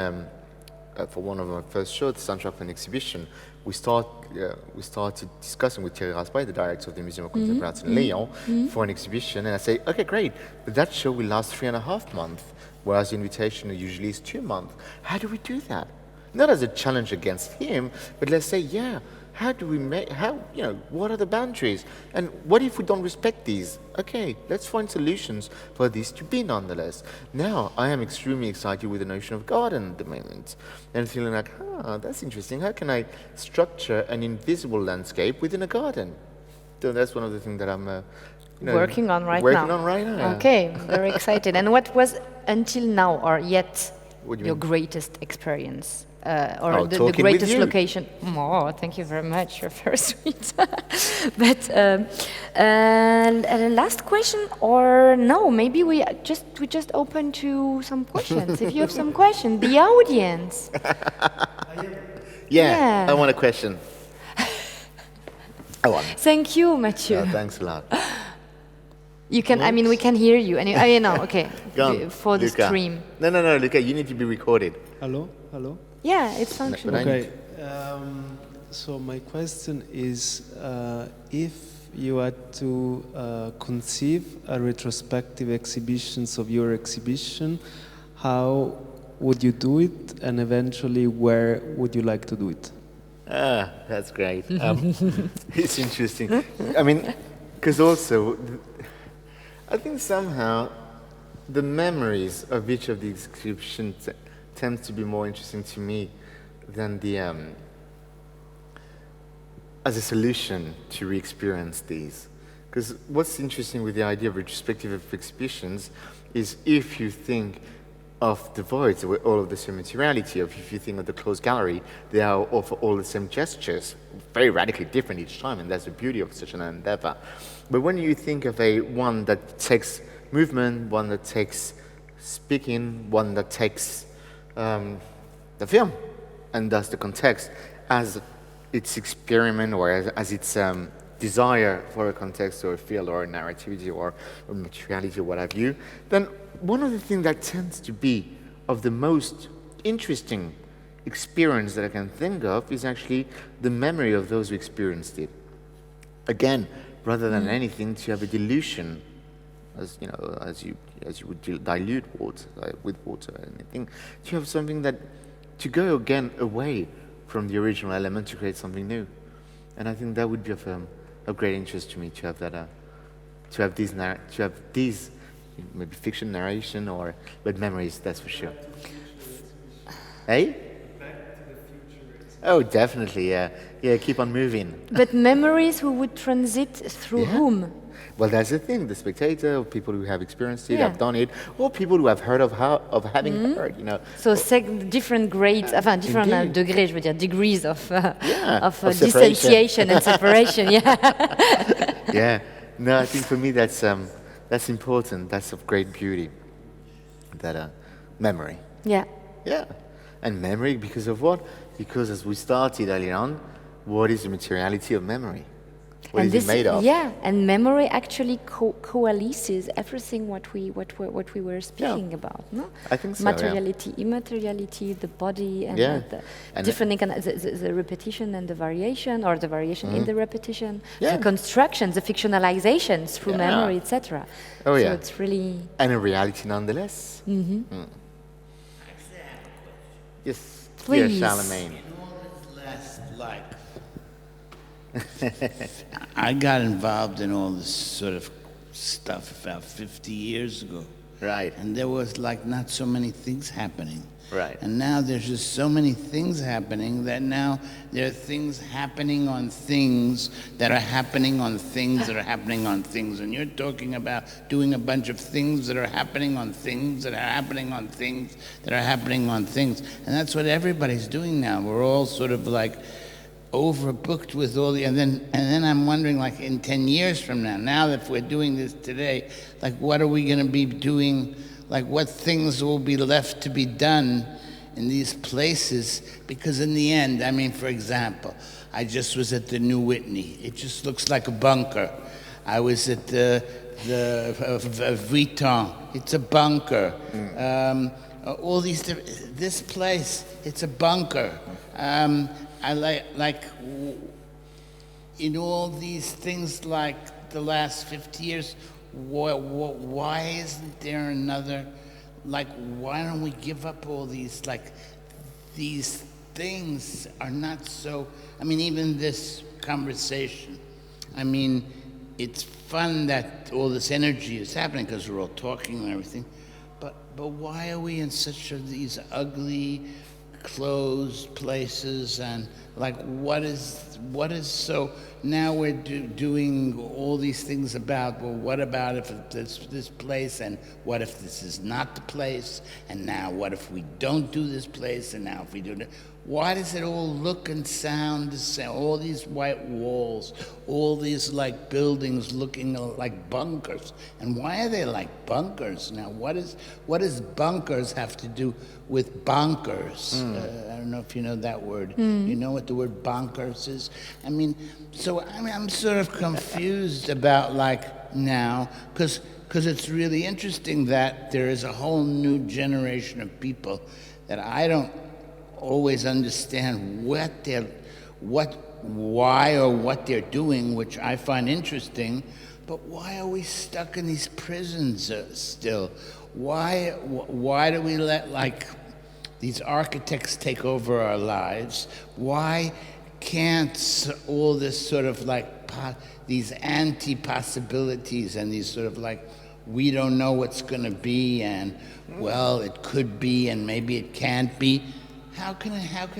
for one of my first shows, the soundtrack for an exhibition. We started discussing with Herausgeber, the director of the Museum of Kunst in Lyon, for an exhibition, and I say, okay, great, but that show will last 3.5 months, whereas the invitation usually is 2 months. How do we do that? Not as a challenge against him, but let's say, how do we what are the boundaries? And what if we don't respect these? Okay, let's find solutions for this to be nonetheless. Now, I am extremely excited with the notion of garden at the moment. And feeling like, that's interesting. How can I structure an invisible landscape within a garden? So that's one of the things that I'm working on right now. Okay, very excited. And what was until now or yet your greatest experience? Or the greatest location. Oh, thank you very much. You're very sweet. But last question, or no? Maybe we just open to some questions. If you have some questions, the audience. Yeah, I want a question. I want. Thank you, Mathieu. Thanks a lot. You can. I mean, we can hear you. And okay. For the Luca. stream. No, Luca. You need to be recorded. Hello. Yeah, it's functional. Okay. So my question is, if you had to conceive a retrospective exhibitions of your exhibition, how would you do it, and eventually where would you like to do it? That's great. It's interesting. I mean, because also, I think somehow the memories of each of these exhibitions tends to be more interesting to me than the as a solution to re-experience these. Because what's interesting with the idea of retrospective exhibitions is if you think of the voids with all of the same materiality, or if you think of the closed gallery, they are offer all the same gestures, very radically different each time, and that's the beauty of such an endeavor. But when you think of one that takes movement, one that takes speaking, one that takes the film, and thus the context as its experiment, or as its desire for a context or a field or a narrativity or materiality or what have you, then one of the things that tends to be of the most interesting experience that I can think of is actually the memory of those who experienced it. Again, rather than anything, to have a dilution, as you would dilute water with water or anything, to have something that to go again away from the original element to create something new. And I think that would be of great interest to me to have that, to have these maybe fiction narration but memories. That's for sure. Hey? Oh, definitely. Yeah. Keep on moving. But memories who would transit through whom? Well, that's the thing. The spectator, or people who have experienced it, have done it, or people who have heard of having heard. So different grades, different degrés, je veux dire, degrees of distanciation and separation. Yeah. No, I think for me that's important. That's of great beauty. That memory. Yeah. Yeah. And memory because of what? Because as we started earlier on, what is the materiality of memory? What is it made of? Yeah, and memory actually coalesces everything what we were speaking about. No? I think so. Materiality, immateriality, the body, and the different the repetition and the variation, or the variation in the repetition, the constructions, the fictionalizations through memory, etc. Oh so it's really and a reality nonetheless. Yes, please. Dear Charlemagne. In all this last life, I got involved in all this sort of stuff about 50 years ago. Right. And there was like not so many things happening. Right. And now there's just so many things happening that now there are things happening on things that are happening on things that are happening on things. And you're talking about doing a bunch of things that are happening on things that are happening on things that are happening on things. And that's what everybody's doing now. We're all sort of like overbooked with all the, and then I'm wondering, like, in 10 years from now that if we're doing this today, like, what are we going to be doing? Like, what things will be left to be done in these places? Because in the end, I mean, for example, I just was at the New Whitney. It just looks like a bunker. I was at the Vuitton. It's a bunker. All these, this place, it's a bunker. I like in all these things, like the last 50 years, why isn't there another, like, why don't we give up all these, like, these things are not so, I mean, even this conversation, I mean, it's fun that all this energy is happening because we're all talking and everything, but why are we in such these ugly, closed places? And like, what is so now we're doing all these things about, well, what about if this place, and what if this is not the place, and now what if we don't do this place, and now if we do it, why does it all look and sound the same? All these white walls, all these like buildings looking like bunkers. And why are they like bunkers? Now, what does bunkers have to do with bonkers? I don't know if you know that word. You know what the word bonkers is? I mean, so I'm sort of confused about like now, because it's really interesting that there is a whole new generation of people that I don't always understand why or what they're doing, which I find interesting, but why are we stuck in these prisons still? Why do we let like these architects take over our lives? Why can't all this sort of like these anti-possibilities and these sort of like, we don't know what's going to be, and well, it could be and maybe it can't be. How can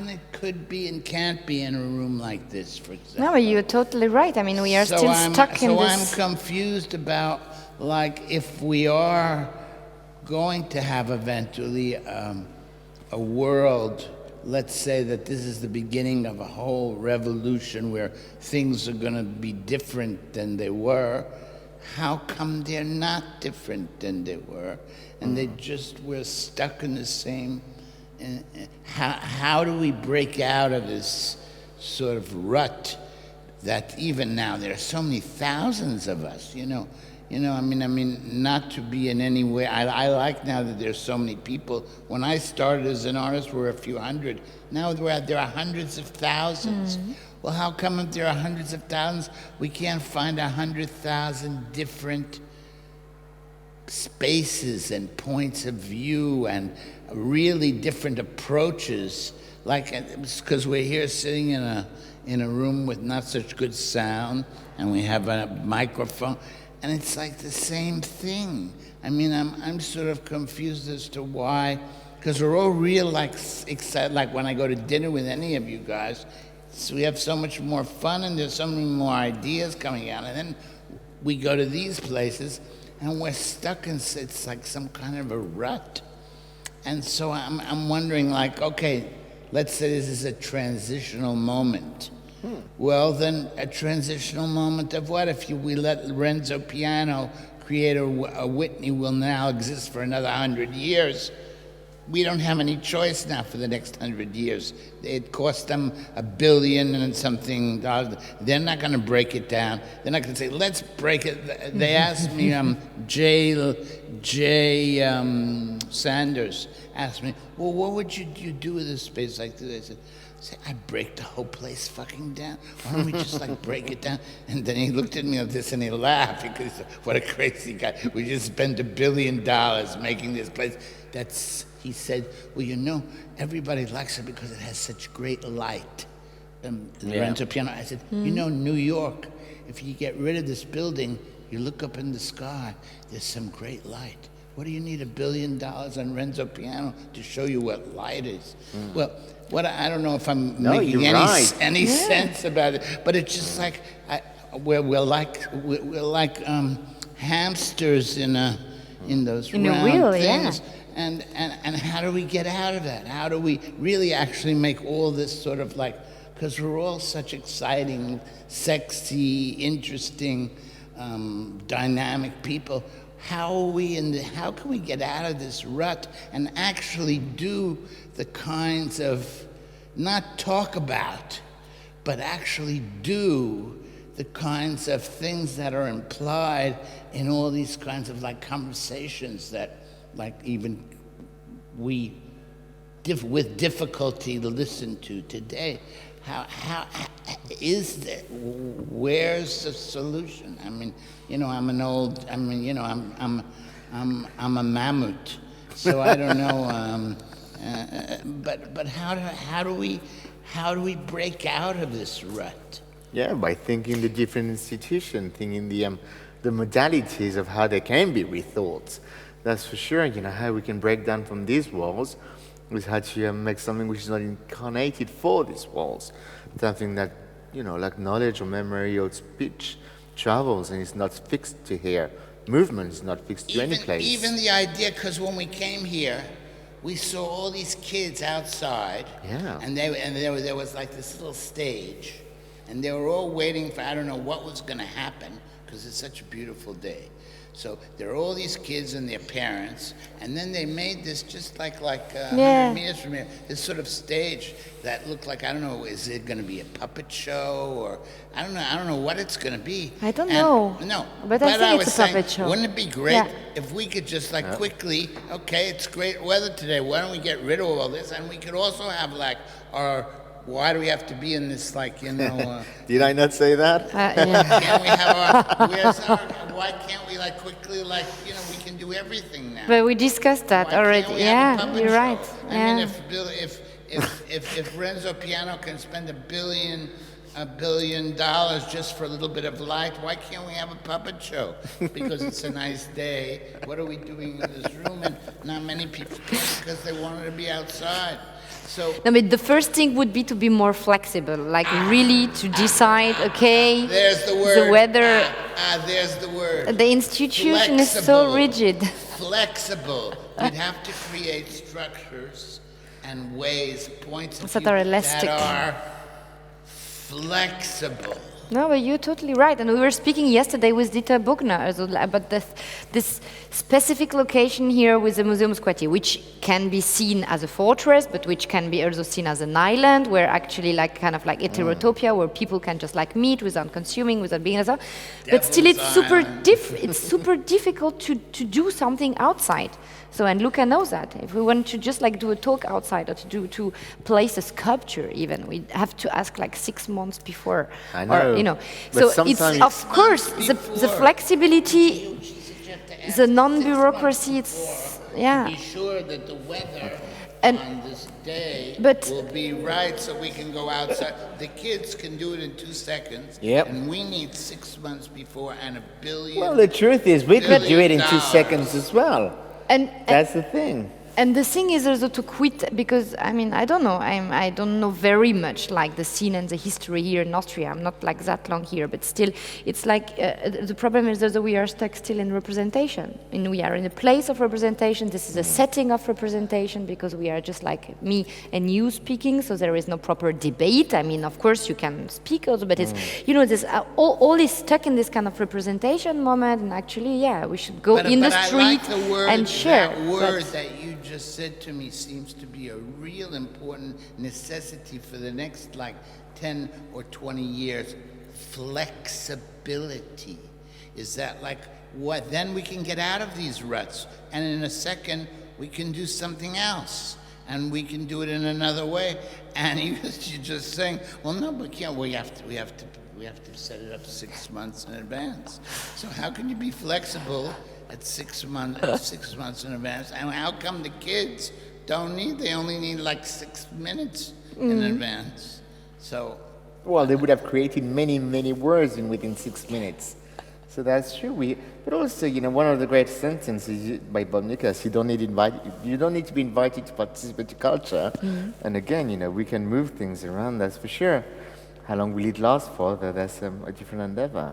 it could be and can't be in a room like this, for example? No, you're totally right. I mean, we are still stuck in this. So I'm confused about, like, if we are going to have eventually a world, let's say that this is the beginning of a whole revolution where things are going to be different than they were, how come they're not different than they were? And we're stuck in the same... How do we break out of this sort of rut that even now there are so many thousands of us, you know, I mean, not to be in any way, I like now that there's so many people. When I started as an artist, we were a few hundred. Now there are hundreds of thousands. Well, how come if there are hundreds of thousands, we can't find 100,000 different spaces and points of view and really different approaches, like, because we're here sitting in a room with not such good sound, and we have a microphone, and it's like the same thing. I mean, I'm sort of confused as to why, because we're all real like excited. Like when I go to dinner with any of you guys, so we have so much more fun, and there's so many more ideas coming out, and then we go to these places, and we're stuck in, it's like some kind of a rut. And so I'm wondering, like, okay, let's say this is a transitional moment. Well, then a transitional moment of what? If we let Lorenzo Piano create a Whitney will now exist for another 100 years, we don't have any choice now for the next 100 years. It cost them $1 billion and something. They're not going to break it down. They're not going to say, let's break it. They asked me, Jay Sanders asked me, well, what would you do with a space like this? I said, I'd break the whole place fucking down. Why don't we just like break it down? And then he looked at me like this and he laughed because he said, what a crazy guy. We just spent $1 billion making this place. He said, well, you know, everybody likes it because it has such great light. Lorenzo Piano. I said, you know, New York, if you get rid of this building, you look up in the sky, there's some great light. What do you need $1 billion on Renzo Piano to show you what light is? Well, I don't know if I'm making any sense about it, but it's just like we're like hamsters in those round wheel, things. And how do we get out of that? How do we really actually make all this sort of like, because we're all such exciting, sexy, interesting, dynamic people. How can we get out of this rut and actually do the kinds of, not talk about, but actually do the kinds of things that are implied in all these kinds of like conversations that like even we with difficulty to listen to today. How is that? Where's the solution? I mean, you know, I'm a mammoth, so I don't know. But how do we break out of this rut? Yeah, by thinking the different institutions, thinking the modalities of how they can be rethought. That's for sure. You know, how we can break down from these walls is how to make something which is not incarnated for these walls. Something that, you know, like knowledge or memory or speech travels and is not fixed to here. Movement is not fixed to any place. Even the idea, because when we came here, we saw all these kids outside. Yeah. And there was like this little stage. And they were all waiting for, I don't know what was going to happen, because it's such a beautiful day. So there are all these kids and their parents, and then they made this just like 100 meters from here, this sort of stage that looked like, I don't know, is it going to be a puppet show, or I don't know what it's going to be. I don't know. No, but I think it's a puppet show. Wouldn't it be great if we could just quickly, okay, it's great weather today, why don't we get rid of all this, and we could also have like our. Why do we have to be in this, like, you know... Did I not say that? Can't we have why can't we, like, quickly, like, you know, we can do everything now. But we discussed that already. Yeah, you're right. I mean, if Renzo Piano can spend $1 billion just for a little bit of light, why can't we have a puppet show? Because it's a nice day. What are we doing in this room? And not many people came because they wanted to be outside. So, no, but the first thing would be to be more flexible, like really to decide, okay, there's the word. The weather, there's the word. The institution is so rigid. Flexible. We'd have to create structures and ways, points of that view are elastic. that are flexible. No, but you're totally right. And we were speaking yesterday with Dieter Bogner about this specific location here with the Museumsquartier, which can be seen as a fortress, but which can be also seen as an island, where actually like kind of like heterotopia, where people can just like meet without consuming, without being as well. But still, it's super difficult to do something outside. So, and Luca knows that. If we want to just like do a talk outside or to place a sculpture even, we have to ask like 6 months before. I know. Or, you know. But so it's, of course, the flexibility, the non-bureaucracy, it's, yeah. Be sure that the weather and, on this day will be right so we can go outside. The kids can do it in 2 seconds. Yep. And we need 6 months before and $1 billion. Well, the truth is, we could do it in 2 seconds as well. And that's the thing. And the thing is also to quit, because I mean, I don't know, I don't know very much like the scene and the history here in Austria. I'm not like that long here, but still, it's like the problem is that we are stuck still in representation. And we are in a place of representation. This is a setting of representation because we are just like me and you speaking, so there is no proper debate. I mean, of course, you can speak also, but it's, you know, this all is stuck in this kind of representation moment. And actually, yeah, we should go in the street and share. That word that you just said to me seems to be a real important necessity for the next like 10 or 20 years. Flexibility. Is that like what? Then we can get out of these ruts, and in a second we can do something else, and we can do it in another way. And you're just saying, well, no, but can't we have to set it up 6 months in advance. So how can you be flexible at 6 months in advance? And how come the kids don't need? They only need like 6 minutes in advance. So well, they would have created many, many words within 6 minutes. So that's true. But also, one of the great sentences by Bob Nicholas, you don't need to be invited to participate to culture. And again, we can move things around, that's for sure. How long will it last for? That's a different endeavor.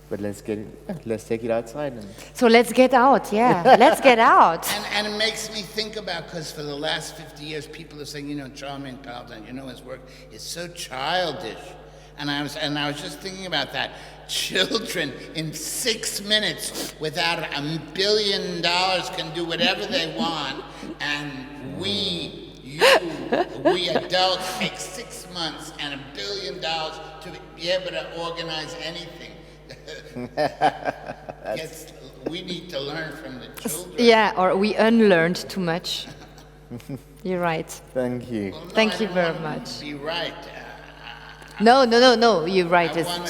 But let's take it outside. So let's get out, yeah. Let's get out. And it makes me think about, because for the last 50 years, people are saying, Charmin Paladin, his work is so childish. And I was just thinking about that. Children in 6 minutes without $1 billion can do whatever they want, and we adults take 6 months and $1 billion to be able to organize anything. Yes, we need to learn from the children. Yeah, or we unlearned too much. You're right. Thank you. Well, no, Thank you very much. Be right. No, you're right. I It's want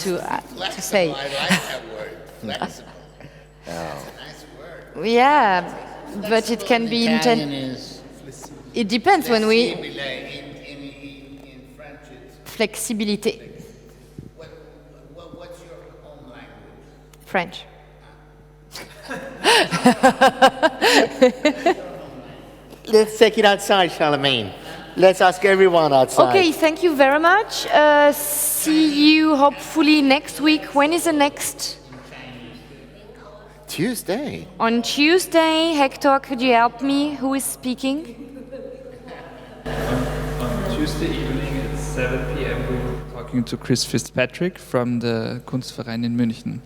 to say. I like that word, flexible. That's a nice word. Yeah, but it can be Italian intent. is It depends when we in French it's flexibilité. what's your home language? French. Let's take it outside, Charlemagne. Let's ask everyone outside. Okay, thank you very much. See you hopefully next week. When is the next? Tuesday. On Tuesday. Hector, could you help me? Who is speaking? On Tuesday evening at 7 p.m. we will be talking to Chris Fitzpatrick from the Kunstverein in München.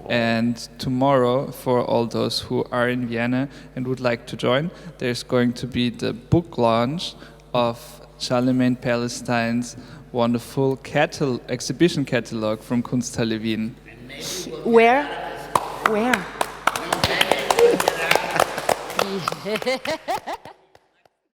And tomorrow, for all those who are in Vienna and would like to join, there's going to be the book launch of Charlemagne Palestine's wonderful exhibition catalog from Kunst Halle Wien. Where? Where?